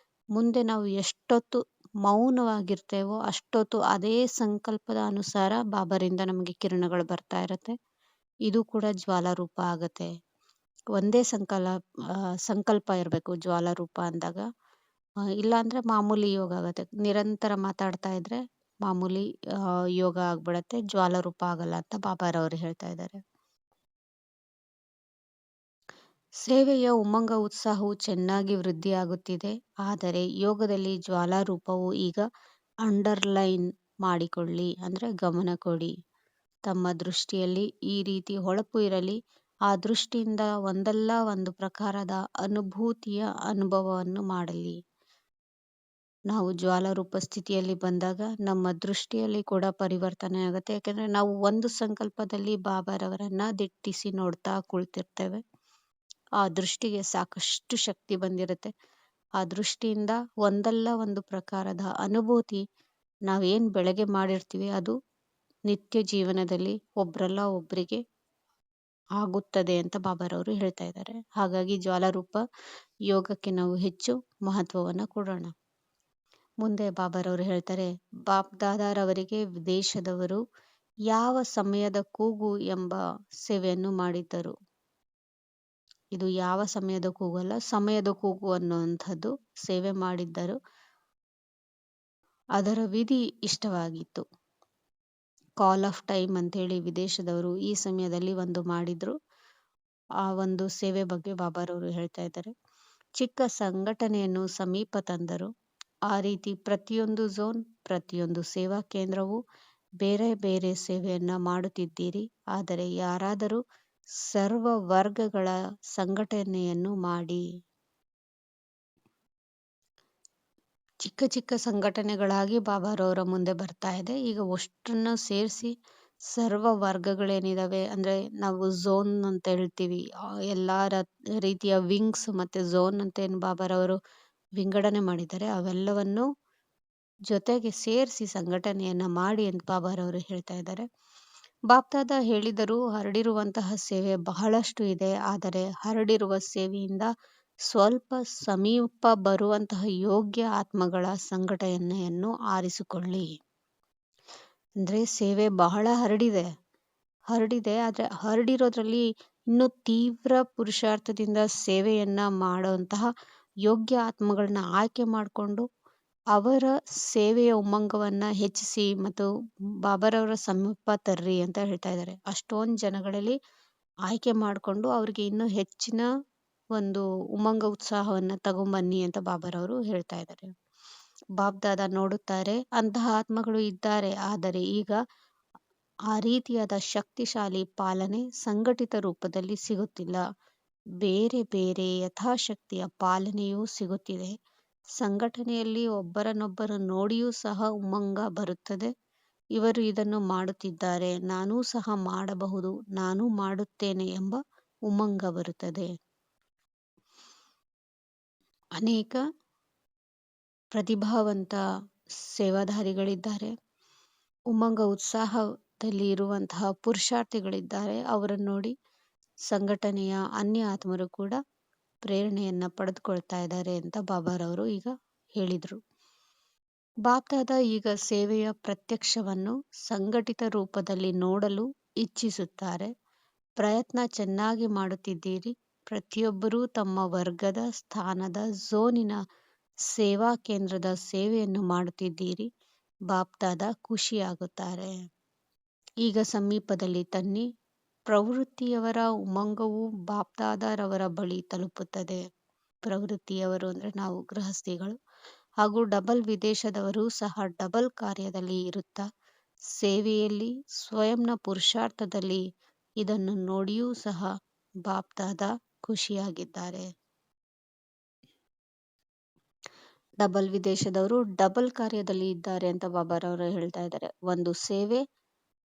ಮುಂದೆ ನಾವು ಎಷ್ಟೊತ್ತು ಮೌನವಾಗಿರ್ತೇವೋ ಅಷ್ಟೊತ್ತು ಅದೇ ಸಂಕಲ್ಪದ ಅನುಸಾರ ಬಾಬರಿಂದ ನಮಗೆ ಕಿರಣಗಳು ಬರ್ತಾ ಇರತ್ತೆ. ಇದು ಕೂಡ ಜ್ವಾಲಾರೂಪ ಆಗತ್ತೆ. ಒಂದೇ ಸಂಕಲ್ಪ ಇರಬೇಕು ಜ್ವಾಲಾರೂಪ ಅಂದಾಗ. ಇಲ್ಲಾಂದ್ರೆ ಮಾಮೂಲಿ ಯೋಗ ಆಗತ್ತೆ. ನಿರಂತರ ಮಾತಾಡ್ತಾ ಇದ್ರೆ ಮಾಮೂಲಿ ಯೋಗ ಆಗ್ಬಿಡತ್ತೆ, ಜ್ವಾಲಾರೂಪ ಆಗಲ್ಲ ಅಂತ ಬಾಬಾರವರು ಹೇಳ್ತಾ ಇದ್ದಾರೆ. ಸೇವೆಯ ಉಮ್ಮಂಗ ಉತ್ಸಾಹವು ಚೆನ್ನಾಗಿ ವೃದ್ಧಿಯಾಗುತ್ತಿದೆ, ಆದರೆ ಯೋಗದಲ್ಲಿ ಜ್ವಾಲಾರೂಪವು ಈಗ ಅಂಡರ್ಲೈನ್ ಮಾಡಿಕೊಳ್ಳಿ, ಅಂದ್ರೆ ಗಮನ ಕೊಡಿ. ತಮ್ಮ ದೃಷ್ಟಿಯಲ್ಲಿ ಈ ರೀತಿ ಹೊಳಪು ಇರಲಿ, ಆ ದೃಷ್ಟಿಯಿಂದ ಒಂದಲ್ಲ ಒಂದು ಪ್ರಕಾರದ ಅನುಭೂತಿಯ ಅನುಭವವನ್ನು ಮಾಡಲಿ. ನಾವು ಜ್ವಾಲಾರೂಪ ಸ್ಥಿತಿಯಲ್ಲಿ ಬಂದಾಗ ನಮ್ಮ ದೃಷ್ಟಿಯಲ್ಲಿ ಕೂಡ ಪರಿವರ್ತನೆ ಆಗುತ್ತೆ. ಯಾಕಂದ್ರೆ ನಾವು ಒಂದು ಸಂಕಲ್ಪದಲ್ಲಿ ಬಾಬಾರವರನ್ನ ದಿಟ್ಟಿಸಿ ನೋಡ್ತಾ ಕುಳಿತಿರ್ತೇವೆ. ಆ ದೃಷ್ಟಿಗೆ ಸಾಕಷ್ಟು ಶಕ್ತಿ ಬಂದಿರುತ್ತೆ. ಆ ದೃಷ್ಟಿಯಿಂದ ಒಂದಲ್ಲ ಒಂದು ಪ್ರಕಾರದ ಅನುಭೂತಿ ನಾವೇನ್ ಬೆಳಗ್ಗೆ ಮಾಡಿರ್ತೀವಿ ಅದು ನಿತ್ಯ ಜೀವನದಲ್ಲಿ ಒಬ್ರಲ್ಲ ಒಬ್ರಿಗೆ ಆಗುತ್ತದೆ ಅಂತ ಬಾಬಾರವರು ಹೇಳ್ತಾ ಇದ್ದಾರೆ. ಹಾಗಾಗಿ ಜ್ವಾಲಾರೂಪ ಯೋಗಕ್ಕೆ ನಾವು ಹೆಚ್ಚು ಮಹತ್ವವನ್ನ ಕೊಡೋಣ. ಮುಂದೆ ಬಾಬಾರವರು ಹೇಳ್ತಾರೆ, ಬಾಪ್ ದಾದಾರವರಿಗೆ ವಿದೇಶದವರು ಯಾವ ಸಮಯದ ಕೂಗು ಎಂಬ ಸೇವೆಯನ್ನು ಮಾಡಿದ್ದರು. ಇದು ಯಾವ ಸಮಯದ ಕೂಗಲ್ಲ, ಸಮಯದ ಕೂಗು ಅನ್ನುವಂಥದ್ದು ಸೇವೆ ಮಾಡಿದ್ದರು. ಅದರ ವಿಧಿ ಇಷ್ಟವಾಗಿತ್ತು. ಕಾಲ್ ಆಫ್ ಟೈಮ್ ಅಂತೇಳಿ ವಿದೇಶದವರು ಈ ಸಮಯದಲ್ಲಿ ಒಂದು ಮಾಡಿದ್ರು. ಆ ಒಂದು ಸೇವೆ ಬಗ್ಗೆ ಬಾಬಾರವರು ಹೇಳ್ತಾ ಇದ್ದಾರೆ. ಚಿಕ್ಕ ಸಂಘಟನೆಯನ್ನು ಸಮೀಪ ತಂದರು. ಆ ರೀತಿ ಪ್ರತಿಯೊಂದು ಝೋನ್, ಪ್ರತಿಯೊಂದು ಸೇವಾ ಕೇಂದ್ರವು ಬೇರೆ ಬೇರೆ ಸೇವೆಯನ್ನ ಮಾಡುತ್ತಿದ್ದೀರಿ. ಆದರೆ ಯಾರಾದರೂ ಸರ್ವ ವರ್ಗಗಳ ಸಂಘಟನೆಯನ್ನು ಮಾಡಿ. ಚಿಕ್ಕ ಚಿಕ್ಕ ಸಂಘಟನೆಗಳಾಗಿ ಬಾಬಾರವರ ಮುಂದೆ ಬರ್ತಾ ಇದೆ. ಈಗ ಅಷ್ಟನ್ನ ಸೇರಿಸಿ ಸರ್ವ ವರ್ಗಗಳೇನಿದಾವೆ, ಅಂದ್ರೆ ನಾವು ಝೋನ್ ಅಂತ ಹೇಳ್ತೀವಿ, ಎಲ್ಲಾ ರೀತಿಯ ವಿಂಗ್ಸ್ ಮತ್ತೆ ಝೋನ್ ಅಂತ ಏನು ಬಾಬಾರವರು ವಿಂಗಡಣೆ ಮಾಡಿದ್ದಾರೆ, ಅವೆಲ್ಲವನ್ನು ಜೊತೆಗೆ ಸೇರಿಸಿ ಸಂಘಟನೆಯನ್ನ ಮಾಡಿ ಅಂತ ಬಾಬಾರವರು ಹೇಳ್ತಾ ಇದ್ದಾರೆ. ಬಾಪ್ದಾದ ಹೇಳಿದರು, ಹರಡಿರುವಂತಹ ಸೇವೆ ಬಹಳಷ್ಟು ಇದೆ, ಆದರೆ ಹರಡಿರುವ ಸೇವೆಯಿಂದ ಸ್ವಲ್ಪ ಸಮೀಪ ಬರುವಂತಹ ಯೋಗ್ಯ ಆತ್ಮಗಳ ಸಂಘಟನೆಯನ್ನು ಆರಿಸಿಕೊಳ್ಳಿ. ಅಂದ್ರೆ ಸೇವೆ ಬಹಳ ಹರಡಿದೆ, ಆದ್ರೆ ಹರಡಿರೋದ್ರಲ್ಲಿ ಇನ್ನೂ ತೀವ್ರ ಪುರುಷಾರ್ಥದಿಂದ ಸೇವೆಯನ್ನ ಮಾಡುವಂತಹ ಯೋಗ್ಯ ಆತ್ಮಗಳನ್ನ ಆಯ್ಕೆ ಮಾಡಿಕೊಂಡು ಅವರ ಸೇವೆಯ ಉಮ್ಮಂಗವನ್ನ ಹೆಚ್ಚಿಸಿ ಮತ್ತು ಬಾಬಾರವರ ಸಮೀಪ ತರ್ರಿ ಅಂತ ಹೇಳ್ತಾ ಇದ್ದಾರೆ. ಅಷ್ಟೊಂದು ಜನಗಳಲ್ಲಿ ಆಯ್ಕೆ ಮಾಡಿಕೊಂಡು ಅವ್ರಿಗೆ ಇನ್ನೂ ಹೆಚ್ಚಿನ ಒಂದು ಉಮಂಗ ಉತ್ಸಾಹವನ್ನ ತಗೊಂಬನ್ನಿ ಅಂತ ಬಾಬಾರವರು ಹೇಳ್ತಾ ಇದ್ದಾರೆ. ಬಾಬ್ದಾದ ನೋಡುತ್ತಾರೆ, ಅಂತಹ ಆತ್ಮಗಳು ಇದ್ದಾರೆ, ಆದರೆ ಈಗ ಆ ರೀತಿಯಾದ ಶಕ್ತಿಶಾಲಿ ಪಾಲನೆ ಸಂಘಟಿತ ರೂಪದಲ್ಲಿ ಸಿಗುತ್ತಿಲ್ಲ. ಬೇರೆ ಬೇರೆ ಯಥಾಶಕ್ತಿಯ ಪಾಲನೆಯೂ ಸಿಗುತ್ತಿದೆ. ಸಂಘಟನೆಯಲ್ಲಿ ಒಬ್ಬರನ್ನೊಬ್ಬರು ನೋಡಿಯೂ ಸಹ ಉಮ್ಮಂಗ ಬರುತ್ತದೆ. ಇವರು ಇದನ್ನು ಮಾಡುತ್ತಿದ್ದಾರೆ, ನಾನೂ ಸಹ ಮಾಡಬಹುದು, ನಾನೂ ಮಾಡುತ್ತೇನೆ ಎಂಬ ಉಮ್ಮಂಗ ಬರುತ್ತದೆ. ಅನೇಕ ಪ್ರತಿಭಾವಂತ ಸೇವಾಧಾರಿಗಳಿದ್ದಾರೆ, ಉಮ್ಮಂಗ ಉತ್ಸಾಹದಲ್ಲಿ ಇರುವಂತಹ ಪುರುಷಾರ್ಥಿಗಳಿದ್ದಾರೆ. ಅವರನ್ನು ನೋಡಿ ಸಂಘಟನೆಯ ಅನ್ಯ ಆತ್ಮರು ಕೂಡ ಪ್ರೇರಣೆಯನ್ನ ಪಡೆದುಕೊಳ್ತಾ ಇದ್ದಾರೆ ಅಂತ ಬಾಬಾರವರು ಈಗ ಹೇಳಿದ್ರು. ಬಾಪ್ದಾದ ಈಗ ಸೇವೆಯ ಪ್ರತ್ಯಕ್ಷವನ್ನು ಸಂಘಟಿತ ರೂಪದಲ್ಲಿ ನೋಡಲು ಇಚ್ಛಿಸುತ್ತಾರೆ. ಪ್ರಯತ್ನ ಚೆನ್ನಾಗಿ ಮಾಡುತ್ತಿದ್ದೀರಿ. ಪ್ರತಿಯೊಬ್ಬರೂ ತಮ್ಮ ವರ್ಗದ ಸ್ಥಾನದ ಝೋನಿನ ಸೇವಾ ಕೇಂದ್ರದ ಸೇವೆಯನ್ನು ಮಾಡುತ್ತಿದ್ದೀರಿ. ಬಾಪ್ದಾದ ಖುಷಿಯಾಗುತ್ತಾರೆ. ಈಗ ಸಮೀಪದಲ್ಲಿ ತನ್ನಿ. ಪ್ರವೃತ್ತಿಯವರ ಉಮಂಗವು ಬಾಪ್ದಾದರವರ ಬಳಿ ತಲುಪುತ್ತದೆ. ಪ್ರವೃತ್ತಿಯವರು ಅಂದರೆ ನಾವು ಗೃಹಸ್ಥಿಗಳು ಹಾಗೂ ಡಬಲ್ ವಿದೇಶದವರು ಸಹ ಡಬಲ್ ಕಾರ್ಯದಲ್ಲಿ ಇರುತ್ತಾ ಸೇವೆಯಲ್ಲಿ ಸ್ವಯಂನ ಪುರುಷಾರ್ಥದಲ್ಲಿ ಇದನ್ನು ನೋಡಿಯೂ ಸಹ ಬಾಪ್ದಾದ ಖುಷಿಯಾಗಿದ್ದಾರೆ. ಡಬಲ್ ವಿದೇಶದವರು ಡಬಲ್ ಕಾರ್ಯದಲ್ಲಿ ಇದ್ದಾರೆ ಅಂತ ಬಾಬಾರವರು ಹೇಳ್ತಾ ಇದ್ದಾರೆ. ಒಂದು ಸೇವೆ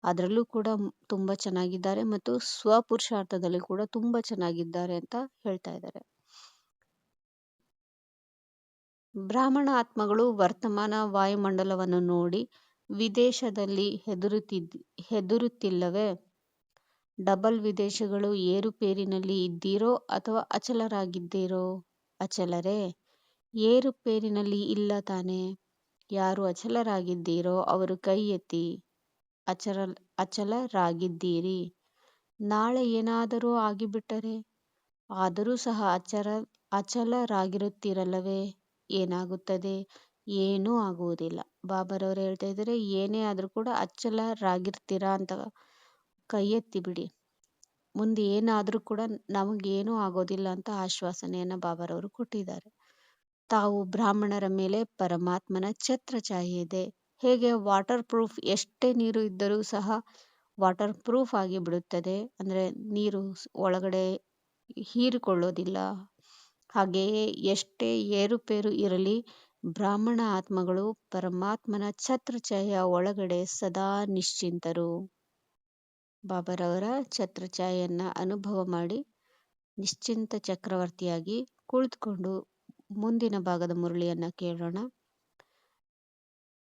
ಅದರಲ್ಲೂ ಕೂಡ ತುಂಬಾ ಚೆನ್ನಾಗಿದ್ದಾರೆ ಮತ್ತು ಸ್ವಪುರುಷಾರ್ಥದಲ್ಲಿ ಕೂಡ ತುಂಬಾ ಚೆನ್ನಾಗಿದ್ದಾರೆ ಅಂತ ಹೇಳ್ತಾ ಇದ್ದಾರೆ. ಬ್ರಾಹ್ಮಣ ಆತ್ಮಗಳು ವರ್ತಮಾನ ವಾಯುಮಂಡಲವನ್ನು ನೋಡಿ ವಿದೇಶದಲ್ಲಿ ಹೆದರುತ್ತಿಲ್ಲವೇ? ಡಬಲ್ ವಿದೇಶಗಳು ಏರುಪೇರಿನಲ್ಲಿ ಇದ್ದೀರೋ ಅಥವಾ ಅಚಲರಾಗಿದ್ದೀರೋ? ಅಚಲರೇ. ಏರುಪೇರಿನಲ್ಲಿ ಇಲ್ಲ ತಾನೆ. ಯಾರು ಅಚಲರಾಗಿದ್ದೀರೋ ಅವರು ಕೈ ಎತ್ತಿ. ಅಚಲರಾಗಿದ್ದೀರಿ. ನಾಳೆ ಏನಾದರೂ ಆಗಿಬಿಟ್ಟರೆ ಆದರೂ ಸಹ ಅಚಲರಾಗಿರುತ್ತೀರಲ್ಲವೇ? ಏನಾಗುತ್ತದೆ? ಏನೂ ಆಗುವುದಿಲ್ಲ. ಬಾಬಾರವರು ಹೇಳ್ತಾ ಇದ್ದಾರೆ, ಏನೇ ಆದರೂ ಕೂಡ ಅಚಲರಾಗಿರ್ತೀರಾ ಅಂತ ಕೈ ಎತ್ತಿ ಬಿಡಿ. ಮುಂದೆ ಏನಾದರೂ ಕೂಡ ನಮಗೇನೂ ಆಗೋದಿಲ್ಲ ಅಂತ ಆಶ್ವಾಸನೆಯನ್ನು ಬಾಬಾರವರು ಕೊಟ್ಟಿದ್ದಾರೆ. ತಾವು ಬ್ರಾಹ್ಮಣರ ಮೇಲೆ ಪರಮಾತ್ಮನ ಛತ್ರಛಾಯೆ ಇದೆ. ಹೇಗೆ ವಾಟರ್ ಪ್ರೂಫ್ ಎಷ್ಟೇ ನೀರು ಇದ್ದರೂ ಸಹ ವಾಟರ್ ಪ್ರೂಫ್ ಆಗಿ ಬಿಡುತ್ತದೆ, ಅಂದರೆ ನೀರು ಒಳಗಡೆ ಹೀರಿಕೊಳ್ಳೋದಿಲ್ಲ. ಹಾಗೆಯೇ ಎಷ್ಟೇ ಏರುಪೇರು ಇರಲಿ ಬ್ರಾಹ್ಮಣ ಆತ್ಮಗಳು ಪರಮಾತ್ಮನ ಛತ್ರಛಾಯೆಯ ಒಳಗಡೆ ಸದಾ ನಿಶ್ಚಿಂತರು. ಬಾಬಾರವರ ಛತ್ರಛಾಯೆಯನ್ನ ಅನುಭವ ಮಾಡಿ ನಿಶ್ಚಿಂತ ಚಕ್ರವರ್ತಿಯಾಗಿ ಕುಳಿತುಕೊಂಡು ಮುಂದಿನ ಭಾಗದ ಮುರಳಿಯನ್ನ ಕೇಳೋಣ.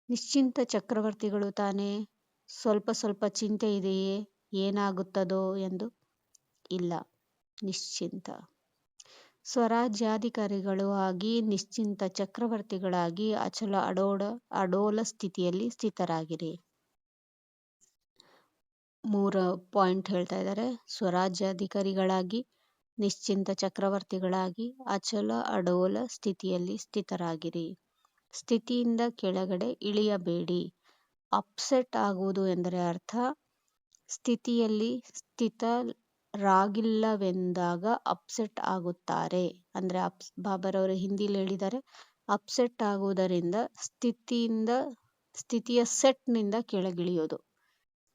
ನಿಶ್ಚಿಂತ ಚಕ್ರವರ್ತಿಗಳು ತಾನೇ. ಸ್ವಲ್ಪ ಸ್ವಲ್ಪ ಚಿಂತೆ ಇದೆಯೇ ಏನಾಗುತ್ತದೋ ಎಂದು? ಇಲ್ಲ, ನಿಶ್ಚಿಂತ ಸ್ವರಾಜ್ಯಾಧಿಕಾರಿಗಳು ಆಗಿ ನಿಶ್ಚಿಂತ ಚಕ್ರವರ್ತಿಗಳಾಗಿ ಅಚಲ ಅಡೋಲ ಸ್ಥಿತಿಯಲ್ಲಿ ಸ್ಥಿತರಾಗಿರಿ. 3 ಪಾಯಿಂಟ್ ಹೇಳ್ತಾ ಇದ್ದಾರೆ. ಸ್ವರಾಜ್ಯಾಧಿಕಾರಿಗಳಾಗಿ ನಿಶ್ಚಿಂತ ಚಕ್ರವರ್ತಿಗಳಾಗಿ ಅಚಲ ಅಡೋಲ ಸ್ಥಿತಿಯಲ್ಲಿ ಸ್ಥಿತರಾಗಿರಿ. ಸ್ಥಿತಿಯಿಂದ ಕೆಳಗಡೆ ಇಳಿಯಬೇಡಿ. ಅಪ್ಸೆಟ್ ಆಗುವುದು ಎಂದರೆ ಅರ್ಥ ಸ್ಥಿತಿಯಲ್ಲಿ ಸ್ಥಿತರಾಗಿಲ್ಲವೆಂದಾಗ ಅಪ್ಸೆಟ್ ಆಗುತ್ತಾರೆ. ಅಂದರೆ ಬಾಬಾರವರು ಹಿಂದಿಲಿ ಹೇಳಿದ್ದಾರೆ, ಅಪ್ಸೆಟ್ ಆಗುವುದರಿಂದ ಸ್ಥಿತಿಯ ಸೆಟ್ನಿಂದ ಕೆಳಗಿಳಿಯೋದು.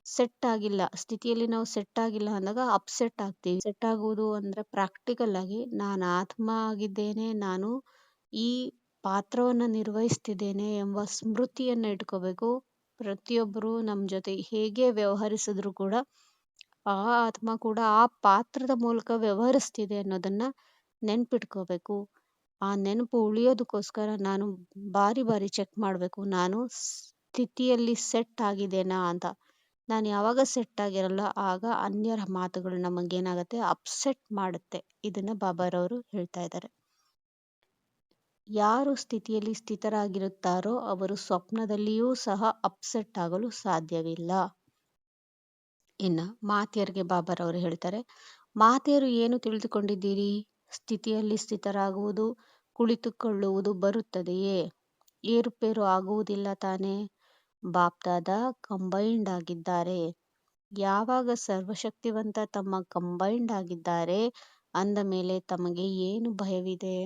ಸೆಟ್ ಆಗಿಲ್ಲ, ಸ್ಥಿತಿಯಲ್ಲಿ ನಾವು ಸೆಟ್ ಆಗಿಲ್ಲ ಅಂದಾಗ ಅಪ್ಸೆಟ್ ಆಗ್ತೀವಿ. ಸೆಟ್ ಆಗುವುದು ಅಂದರೆ ಪ್ರಾಕ್ಟಿಕಲ್ ಆಗಿ ನಾನು ಆತ್ಮ ಆಗಿದ್ದೇನೆ, ನಾನು ಈ ಪಾತ್ರವನ್ನು ನಿರ್ವಹಿಸ್ತಿದ್ದೇನೆ ಎಂಬ ಸ್ಮೃತಿಯನ್ನು ಇಟ್ಕೋಬೇಕು. ಪ್ರತಿಯೊಬ್ಬರು ನಮ್ಮ ಜೊತೆ ಹೇಗೆ ವ್ಯವಹರಿಸಿದ್ರು ಕೂಡ ಆ ಆತ್ಮ ಕೂಡ ಆ ಪಾತ್ರದ ಮೂಲಕ ವ್ಯವಹರಿಸ್ತಿದೆ ಅನ್ನೋದನ್ನ ನೆನ್ಪಿಟ್ಕೋಬೇಕು. ಆ ನೆನಪು ಉಳಿಯೋದಕ್ಕೋಸ್ಕರ ನಾನು ಬಾರಿ ಬಾರಿ ಚೆಕ್ ಮಾಡಬೇಕು, ನಾನು ಸ್ಥಿತಿಯಲ್ಲಿ ಸೆಟ್ ಆಗಿದ್ದೇನಾ ಅಂತ. ನಾನು ಯಾವಾಗ ಸೆಟ್ ಆಗಿರಲ್ಲ ಆಗ ಅನ್ಯರ ಮಾತುಗಳು ನಮಗೇನಾಗತ್ತೆ, ಅಪ್ಸೆಟ್ ಮಾಡುತ್ತೆ. ಇದನ್ನ ಬಾಬಾರವರು ಹೇಳ್ತಾ ಇದ್ದಾರೆ. ಯಾರು ಸ್ಥಿತಿಯಲ್ಲಿ ಸ್ಥಿತರಾಗಿರುತ್ತಾರೋ ಅವರು ಸ್ವಪ್ನದಲ್ಲಿಯೂ ಸಹ ಅಪ್ಸೆಟ್ ಆಗಲು ಸಾಧ್ಯವಿಲ್ಲ. ಇನ್ನು ಮಾತೆಯರಿಗೆ ಬಾಬಾರವರು ಹೇಳ್ತಾರೆ, ಮಾತೆಯರು ಏನು ತಿಳಿದುಕೊಂಡಿದ್ದೀರಿ? ಸ್ಥಿತಿಯಲ್ಲಿ ಸ್ಥಿತರಾಗುವುದು, ಕುಳಿತುಕೊಳ್ಳುವುದು ಬರುತ್ತದೆಯೇ? ಏರುಪೇರು ಆಗುವುದಿಲ್ಲ ತಾನೇ? ಬಾಪ್ದಾದ ಕಂಬೈಂಡ್ ಆಗಿದ್ದಾರೆ. ಯಾವಾಗ ಸರ್ವಶಕ್ತಿವಂತ ತಮ್ಮ ಕಂಬೈಂಡ್ ಆಗಿದ್ದಾರೆ ಅಂದ ಮೇಲೆ ತಮಗೆ ಏನು ಭಯವಿದೆ?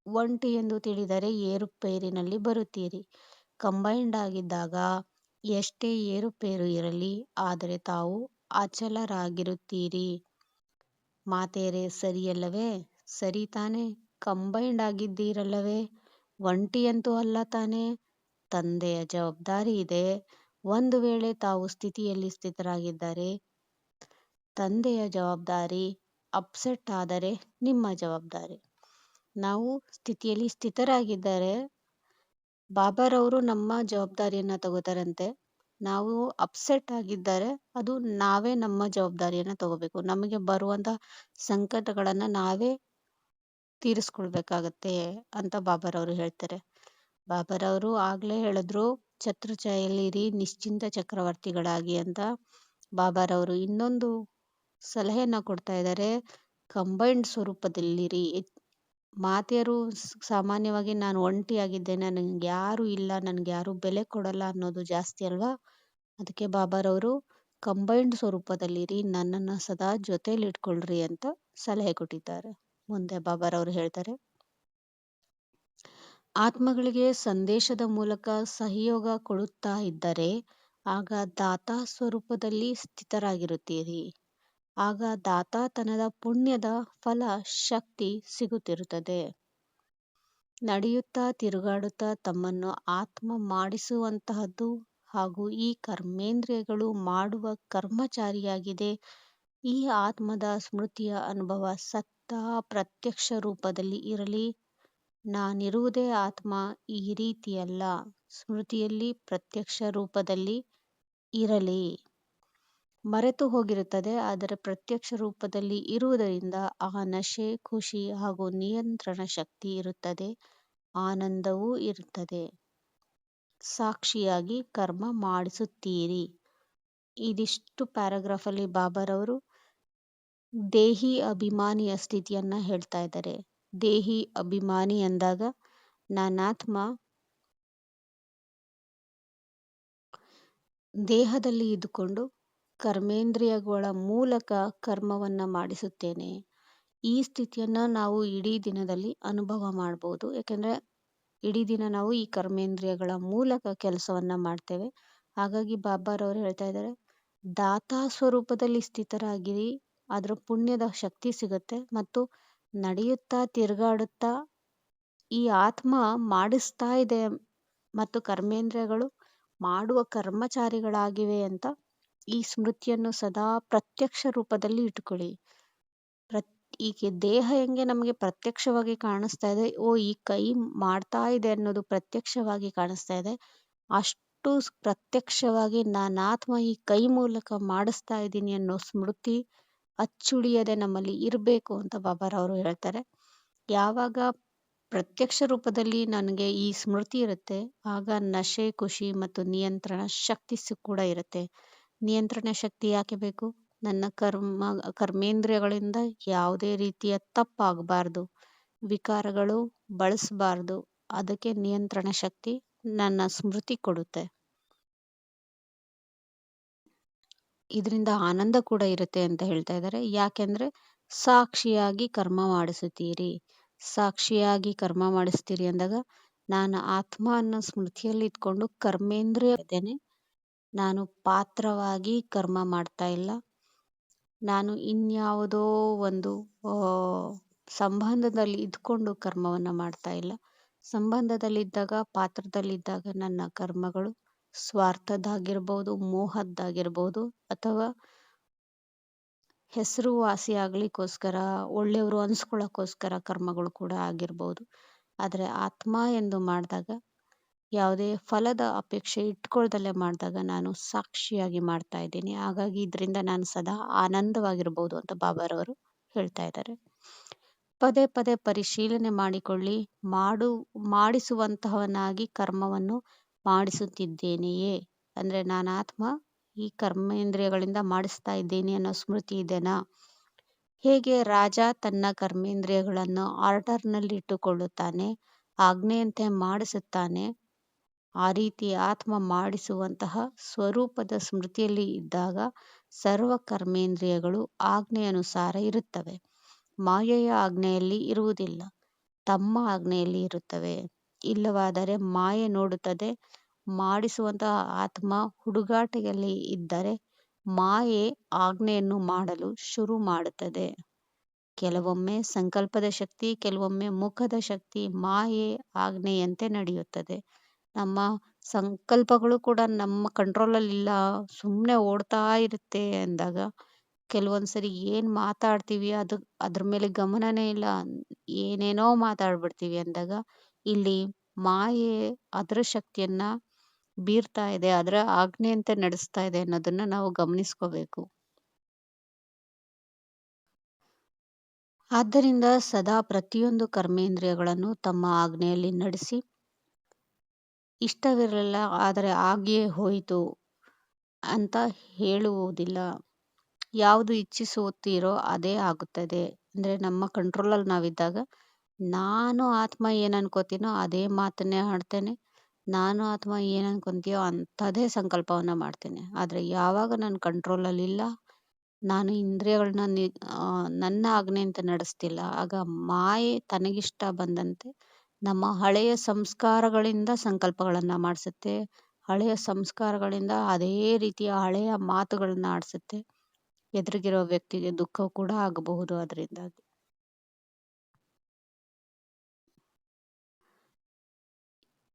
ಒಂಟಿ ಎಂದು ತಿಳಿದರೆ ಏರುಪೇರಿನಲ್ಲಿ ಬರುತ್ತೀರಿ. ಕಂಬೈಂಡ್ ಆಗಿದ್ದಾಗ ಎಷ್ಟೇ ಏರುಪೇರು ಇರಲಿ ಆದರೆ ತಾವು ಅಚಲರಾಗಿರುತ್ತೀರಿ. ಮಾತೆಯರೇ ಸರಿಯಲ್ಲವೇ? ಸರಿ ತಾನೇ? ಕಂಬೈಂಡ್ ಆಗಿದ್ದೀರಲ್ಲವೇ? ಒಂಟಿಯಂತೂ ಅಲ್ಲ ತಾನೇ? ತಂದೆಯ ಜವಾಬ್ದಾರಿ ಇದೆ. ಒಂದು ವೇಳೆ ತಾವು ಸ್ಥಿತಿಯಲ್ಲಿ ಸ್ಥಿತರಾಗಿದ್ದರೆ ತಂದೆಯ ಜವಾಬ್ದಾರಿ, ಅಪ್ಸೆಟ್ ಆದರೆ ನಿಮ್ಮ ಜವಾಬ್ದಾರಿ. ನಾವು ಸ್ಥಿತಿಯಲ್ಲಿ ಸ್ಥಿತರಾಗಿದ್ದರೆ ಬಾಬಾರವರು ನಮ್ಮ ಜವಾಬ್ದಾರಿಯನ್ನ ತಗೋತಾರಂತೆ. ನಾವು ಅಪ್ಸೆಟ್ ಆಗಿದ್ದರೆ ಅದು ನಾವೇ ನಮ್ಮ ಜವಾಬ್ದಾರಿಯನ್ನ ತಗೋಬೇಕು. ನಮಗೆ ಬರುವಂತ ಸಂಕಟಗಳನ್ನ ನಾವೇ ತೀರಿಸ್ಕೊಳ್ಬೇಕಾಗತ್ತೆ ಅಂತ ಬಾಬಾರವರು ಹೇಳ್ತಾರೆ. ಬಾಬಾರವರು ಆಗ್ಲೇ ಹೇಳಿದ್ರು, ಛತ್ರಛಾಯೆಯಲ್ಲಿರಿ, ನಿಶ್ಚಿಂತ ಚಕ್ರವರ್ತಿಗಳಾಗಿ ಅಂತ. ಬಾಬಾರವರು ಇನ್ನೊಂದು ಸಲಹೆಯನ್ನ ಕೊಡ್ತಾ ಇದ್ದಾರೆ, ಕಂಬೈಂಡ್ ಸ್ವರೂಪದಲ್ಲಿರಿ. ಮಾತೆಯರು ಸಾಮಾನ್ಯವಾಗಿ ನಾನು ಒಂಟಿಯಾಗಿದ್ದೇನೆ, ನನಗೆ ಯಾರು ಇಲ್ಲ, ನನಗೆ ಯಾರು ಬೆಲೆ ಕೊಡಲ್ಲ ಅನ್ನೋದು ಜಾಸ್ತಿ ಅಲ್ವಾ. ಅದಕ್ಕೆ ಬಾಬಾರವರು ಕಂಬೈನ್ಡ್ ಸ್ವರೂಪದಲ್ಲಿರಿ, ನನ್ನನ್ನು ಸದಾ ಜೊತೆಯಲ್ಲಿ ಇಟ್ಕೊಳ್ರಿ ಅಂತ ಸಲಹೆ ಕೊಟ್ಟಿದ್ದಾರೆ. ಮುಂದೆ ಬಾಬಾರವರು ಹೇಳ್ತಾರೆ, ಆತ್ಮಗಳಿಗೆ ಸಂದೇಶದ ಮೂಲಕ ಸಹಯೋಗ ಕೊಡುತ್ತಾ ಇದ್ದರೆ ಆಗ ದಾತಾ ಸ್ವರೂಪದಲ್ಲಿ ಸ್ಥಿತರಾಗಿರುತ್ತೀರಿ. ಆಗ ದಾತಾತನದ ಪುಣ್ಯದ ಫಲ ಶಕ್ತಿ ಸಿಗುತ್ತಿರುತ್ತದೆ. ನಡೆಯುತ್ತಾ ತಿರುಗಾಡುತ್ತಾ ತಮ್ಮನ್ನು ಆತ್ಮ ಮಾಡಿಸುವಂತಹದ್ದು ಹಾಗೂ ಈ ಕರ್ಮೇಂದ್ರಿಯಗಳು ಮಾಡುವ ಕರ್ಮಚಾರಿಯಾಗಿದೆ. ಈ ಆತ್ಮದ ಸ್ಮೃತಿಯ ಅನುಭವ ಸತ್ತಾ ಪ್ರತ್ಯಕ್ಷ ರೂಪದಲ್ಲಿ ಇರಲಿ. ನಾನಿರುವುದೇ ಆತ್ಮ ಈ ರೀತಿಯಲ್ಲ, ಸ್ಮೃತಿಯಲ್ಲಿ ಪ್ರತ್ಯಕ್ಷ ರೂಪದಲ್ಲಿ ಇರಲಿ. ಮರೆತು ಹೋಗಿರುತ್ತದೆ, ಆದರೆ ಪ್ರತ್ಯಕ್ಷ ರೂಪದಲ್ಲಿ ಇರುವುದರಿಂದ ಆ ನಶೆ, ಖುಷಿ ಹಾಗೂ ನಿಯಂತ್ರಣ ಶಕ್ತಿ ಇರುತ್ತದೆ, ಆನಂದವೂ ಇರುತ್ತದೆ. ಸಾಕ್ಷಿಯಾಗಿ ಕರ್ಮ ಮಾಡಿಸುತ್ತೀರಿ. ಇದಿಷ್ಟು ಪ್ಯಾರಾಗ್ರಾಫಲ್ಲಿ ಬಾಬಾರವರು ದೇಹಿ ಅಭಿಮಾನಿಯ ಸ್ಥಿತಿಯನ್ನ ಹೇಳ್ತಾ ಇದ್ದಾರೆ. ದೇಹಿ ಅಭಿಮಾನಿ ಅಂದಾಗ ನಾನಾತ್ಮ ದೇಹದಲ್ಲಿ ಇದ್ದುಕೊಂಡು ಕರ್ಮೇಂದ್ರಿಯಗಳ ಮೂಲಕ ಕರ್ಮವನ್ನ ಮಾಡಿಸುತ್ತೇನೆ. ಈ ಸ್ಥಿತಿಯನ್ನ ನಾವು ಇಡೀ ದಿನದಲ್ಲಿ ಅನುಭವ ಮಾಡಬಹುದು. ಯಾಕೆಂದ್ರೆ ಇಡೀ ದಿನ ನಾವು ಈ ಕರ್ಮೇಂದ್ರಿಯಗಳ ಮೂಲಕ ಕೆಲಸವನ್ನ ಮಾಡ್ತೇವೆ. ಹಾಗಾಗಿ ಬಾಬಾರವರು ಹೇಳ್ತಾ ಇದ್ದಾರೆ, ದಾತಾ ಸ್ವರೂಪದಲ್ಲಿ ಸ್ಥಿತರಾಗಿರಿ, ಅದರ ಪುಣ್ಯದ ಶಕ್ತಿ ಸಿಗುತ್ತೆ. ಮತ್ತು ನಡೆಯುತ್ತಾ ತಿರುಗಾಡುತ್ತಾ ಈ ಆತ್ಮ ಮಾಡಿಸ್ತಾ ಇದೆ ಮತ್ತು ಕರ್ಮೇಂದ್ರಿಯಗಳು ಮಾಡುವ ಕರ್ಮಚಾರಿಗಳಾಗಿವೆ ಅಂತ ಈ ಸ್ಮೃತಿಯನ್ನು ಸದಾ ಪ್ರತ್ಯಕ್ಷ ರೂಪದಲ್ಲಿ ಇಟ್ಕೊಳ್ಳಿ. ಈಗ ದೇಹ ಹೆಂಗೆ ನಮಗೆ ಪ್ರತ್ಯಕ್ಷವಾಗಿ ಕಾಣಿಸ್ತಾ ಇದೆ, ಈ ಕೈ ಮಾಡ್ತಾ ಇದೆ ಅನ್ನೋದು ಪ್ರತ್ಯಕ್ಷವಾಗಿ ಕಾಣಿಸ್ತಾ ಇದೆ, ಅಷ್ಟು ಪ್ರತ್ಯಕ್ಷವಾಗಿ ನಾನಾತ್ಮ ಈ ಕೈ ಮೂಲಕ ಮಾಡಿಸ್ತಾ ಇದ್ದೀನಿ ಅನ್ನೋ ಸ್ಮೃತಿ ಅಚ್ಚುಳಿಯದೆ ನಮ್ಮಲ್ಲಿ ಇರಬೇಕು ಅಂತ ಬಾಬಾರವರು ಹೇಳ್ತಾರೆ. ಯಾವಾಗ ಪ್ರತ್ಯಕ್ಷ ರೂಪದಲ್ಲಿ ನನಗೆ ಈ ಸ್ಮೃತಿ ಇರುತ್ತೆ, ಆಗ ನಶೆ, ಖುಷಿ ಮತ್ತು ನಿಯಂತ್ರಣ ಶಕ್ತಿ ಕೂಡ ಇರುತ್ತೆ. ನಿಯಂತ್ರಣ ಶಕ್ತಿ ಯಾಕೆ ಬೇಕು? ನನ್ನ ಕರ್ಮೇಂದ್ರಿಯಗಳಿಂದ ಯಾವುದೇ ರೀತಿಯ ತಪ್ಪಾಗಬಾರ್ದು, ವಿಕಾರಗಳು ಬಳಸಬಾರ್ದು. ಅದಕ್ಕೆ ನಿಯಂತ್ರಣ ಶಕ್ತಿ ನನ್ನ ಸ್ಮೃತಿ ಕೊಡುತ್ತೆ. ಇದರಿಂದ ಆನಂದ ಕೂಡ ಇರುತ್ತೆ ಅಂತ ಹೇಳ್ತಾ ಇದ್ದಾರೆ. ಯಾಕೆಂದ್ರೆ ಸಾಕ್ಷಿಯಾಗಿ ಕರ್ಮ ಮಾಡಿಸುತ್ತೀರಿ. ಸಾಕ್ಷಿಯಾಗಿ ಕರ್ಮ ಮಾಡಿಸ್ತೀರಿ ಅಂದಾಗ ನಾನು ಆತ್ಮ ಅನ್ನೋ ಸ್ಮೃತಿಯಲ್ಲಿ ಇಟ್ಕೊಂಡು ಕರ್ಮೇಂದ್ರಿಯ ಇದ್ದೇನೆ. ನಾನು ಪಾತ್ರವಾಗಿ ಕರ್ಮ ಮಾಡ್ತಾ ಇಲ್ಲ. ನಾನು ಇನ್ಯಾವುದೋ ಒಂದು ಸಂಬಂಧದಲ್ಲಿ ಇದ್ಕೊಂಡು ಕರ್ಮವನ್ನ ಮಾಡ್ತಾ ಇಲ್ಲ. ಸಂಬಂಧದಲ್ಲಿದ್ದಾಗ, ಪಾತ್ರದಲ್ಲಿದ್ದಾಗ ನನ್ನ ಕರ್ಮಗಳು ಸ್ವಾರ್ಥದ್ದಾಗಿರ್ಬೋದು, ಮೋಹದ್ದಾಗಿರ್ಬೋದು, ಅಥವಾ ಹೆಸರುವಾಸಿ ಆಗ್ಲಿಕ್ಕೋಸ್ಕರ, ಒಳ್ಳೆಯವರು ಅನ್ಸ್ಕೊಳ್ಳೋಕ್ಕೋಸ್ಕರ ಕರ್ಮಗಳು ಕೂಡ ಆಗಿರ್ಬೋದು. ಆದರೆ ಆತ್ಮ ಎಂದು ಮಾಡಿದಾಗ, ಯಾವುದೇ ಫಲದ ಅಪೇಕ್ಷೆ ಇಟ್ಕೊಳ್ದಲ್ಲೇ ಮಾಡಿದಾಗ ನಾನು ಸಾಕ್ಷಿಯಾಗಿ ಮಾಡ್ತಾ ಇದ್ದೀನಿ. ಹಾಗಾಗಿ ಇದರಿಂದ ನಾನು ಸದಾ ಆನಂದವಾಗಿರ್ಬೋದು ಅಂತ ಬಾಬಾರವರು ಹೇಳ್ತಾ ಇದ್ದಾರೆ. ಪದೇ ಪದೇ ಪರಿಶೀಲನೆ ಮಾಡಿಕೊಳ್ಳಿ. ಮಾಡಿಸುವಂತಹವನಾಗಿ ಕರ್ಮವನ್ನು ಮಾಡಿಸುತ್ತಿದ್ದೇನೆಯೇ? ಅಂದ್ರೆ ನಾನು ಆತ್ಮ ಈ ಕರ್ಮೇಂದ್ರಿಯಗಳಿಂದ ಮಾಡಿಸ್ತಾ ಇದ್ದೀನಿ ಅನ್ನೋ ಸ್ಮೃತಿ ಇದೆನಾ? ಹೇಗೆ ರಾಜ ತನ್ನ ಕರ್ಮೇಂದ್ರಿಯಗಳನ್ನು ಆರ್ಡರ್ನಲ್ಲಿ ಇಟ್ಟುಕೊಳ್ಳುತ್ತಾನೆ, ಆಜ್ಞೆಯಂತೆ ಮಾಡಿಸುತ್ತಾನೆ, ಆ ರೀತಿ ಆತ್ಮ ಮಾಡಿಸುವಂತಹ ಸ್ವರೂಪದ ಸ್ಮೃತಿಯಲ್ಲಿ ಇದ್ದಾಗ ಸರ್ವ ಕರ್ಮೇಂದ್ರಿಯಗಳು ಆಜ್ಞೆಯನುಸಾರ ಇರುತ್ತವೆ. ಮಾಯೆಯ ಆಜ್ಞೆಯಲ್ಲಿ ಇರುವುದಿಲ್ಲ, ತಮ್ಮ ಆಜ್ಞೆಯಲ್ಲಿ ಇರುತ್ತವೆ. ಇಲ್ಲವಾದರೆ ಮಾಯೆ ನೋಡುತ್ತದೆ. ಮಾಡಿಸುವಂತಹ ಆತ್ಮ ಹುಡುಗಾಟದಲ್ಲಿ ಇದ್ದರೆ ಮಾಯೆ ಆಜ್ಞೆಯನ್ನು ಮಾಡಲು ಶುರು ಮಾಡುತ್ತದೆ. ಕೆಲವೊಮ್ಮೆ ಸಂಕಲ್ಪದ ಶಕ್ತಿ, ಕೆಲವೊಮ್ಮೆ ಮುಖದ ಶಕ್ತಿ ಮಾಯೆ ಆಜ್ಞೆಯಂತೆ ನಡೆಯುತ್ತದೆ. ನಮ್ಮ ಸಂಕಲ್ಪಗಳು ಕೂಡ ನಮ್ಮ ಕಂಟ್ರೋಲಲ್ಲಿ ಇಲ್ಲ, ಸುಮ್ಮನೆ ಓಡ್ತಾ ಇರುತ್ತೆ ಅಂದಾಗ, ಕೆಲವೊಂದ್ಸರಿ ಏನ್ ಮಾತಾಡ್ತೀವಿ ಅದ್ರ ಮೇಲೆ ಗಮನನೇ ಇಲ್ಲ, ಏನೇನೋ ಮಾತಾಡ್ಬಿಡ್ತೀವಿ ಅಂದಾಗ ಇಲ್ಲಿ ಮಾಯೆ ಅದರ ಶಕ್ತಿಯನ್ನ ಬೀರ್ತಾ ಇದೆ, ಅದರ ಆಜ್ಞೆಯಂತೆ ನಡೆಸ್ತಾ ಇದೆ ಅನ್ನೋದನ್ನ ನಾವು ಗಮನಿಸ್ಕೋಬೇಕು. ಆದ್ದರಿಂದ ಸದಾ ಪ್ರತಿಯೊಂದು ಕರ್ಮೇಂದ್ರಿಯಗಳನ್ನು ತಮ್ಮ ಆಜ್ಞೆಯಲ್ಲಿ ನಡೆಸಿ. ಇಷ್ಟವಿರಲಿಲ್ಲ, ಆದರೆ ಆಗಿಯೇ ಹೋಯಿತು ಅಂತ ಹೇಳುವುದಿಲ್ಲ. ಯಾವುದು ಇಚ್ಛಿಸುತ್ತೀರೋ ಅದೇ ಆಗುತ್ತದೆ. ಅಂದ್ರೆ ನಮ್ಮ ಕಂಟ್ರೋಲಲ್ಲಿ ನಾವಿದ್ದಾಗ ನಾನು ಆತ್ಮ ಏನ್ ಅನ್ಕೋತೀನೋ ಅದೇ ಮಾತನ್ನೇ ಆಡ್ತೇನೆ. ನಾನು ಅಥವಾ ಏನ್ ಅನ್ಕೊಂತೀಯೋ ಅಂಥದ್ದೇ ಸಂಕಲ್ಪವನ್ನ ಮಾಡ್ತೇನೆ. ಆದ್ರೆ ಯಾವಾಗ ನನ್ನ ಕಂಟ್ರೋಲಲ್ಲಿಲ್ಲ, ನಾನು ಇಂದ್ರಿಯಗಳನ್ನ ನನ್ನ ಆಜ್ಞೆಯಂತೆ ನಡೆಸ್ತಿಲ್ಲ, ಆಗ ಮಾಯೆ ತನಗಿಷ್ಟ ಬಂದಂತೆ ನಮ್ಮ ಹಳೆಯ ಸಂಸ್ಕಾರಗಳಿಂದ ಸಂಕಲ್ಪಗಳನ್ನ ಮಾಡಿಸುತ್ತೆ. ಹಳೆಯ ಸಂಸ್ಕಾರಗಳಿಂದ ಅದೇ ರೀತಿಯ ಹಳೆಯ ಮಾತುಗಳನ್ನ ಆಡಿಸುತ್ತೆ. ಎದುರಿಗಿರೋ ವ್ಯಕ್ತಿಗೆ ದುಃಖ ಕೂಡ ಆಗಬಹುದು ಅದರಿಂದಾಗಿ.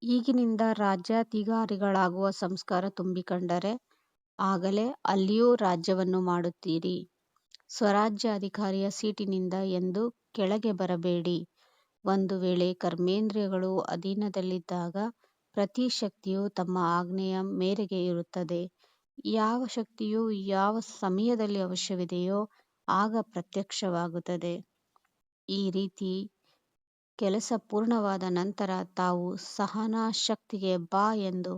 ಈಗಿನಿಂದ ರಾಜ್ಯಾಧಿಕಾರಿಗಳಾಗುವ ಸಂಸ್ಕಾರ ತುಂಬಿಕೊಂಡರೆ ಆಗಲೇ ಅಲ್ಲಿಯೂ ರಾಜ್ಯವನ್ನು ಮಾಡುತ್ತೀರಿ. ಸ್ವರಾಜ್ಯ ಅಧಿಕಾರಿಯ ಸೀಟಿನಿಂದ ಎಂದು ಕೆಳಗೆ ಬರಬೇಡಿ. ಒಂದು ವೇಳೆ ಕರ್ಮೇಂದ್ರಿಯಗಳು ಅಧೀನದಲ್ಲಿದ್ದಾಗ ಪ್ರತಿ ಶಕ್ತಿಯು ತಮ್ಮ ಆಜ್ಞೆಯ ಮೇರೆಗೆ ಇರುತ್ತದೆ. ಯಾವ ಶಕ್ತಿಯು ಯಾವ ಸಮಯದಲ್ಲಿ ಅವಶ್ಯವಿದೆಯೋ ಆಗ ಪ್ರತ್ಯಕ್ಷವಾಗುತ್ತದೆ. ಈ ರೀತಿ ಕೆಲಸ ಪೂರ್ಣವಾದ ನಂತರ ತಾವು ಸಹನಾ ಶಕ್ತಿಗೆ ಬಾ ಎಂದು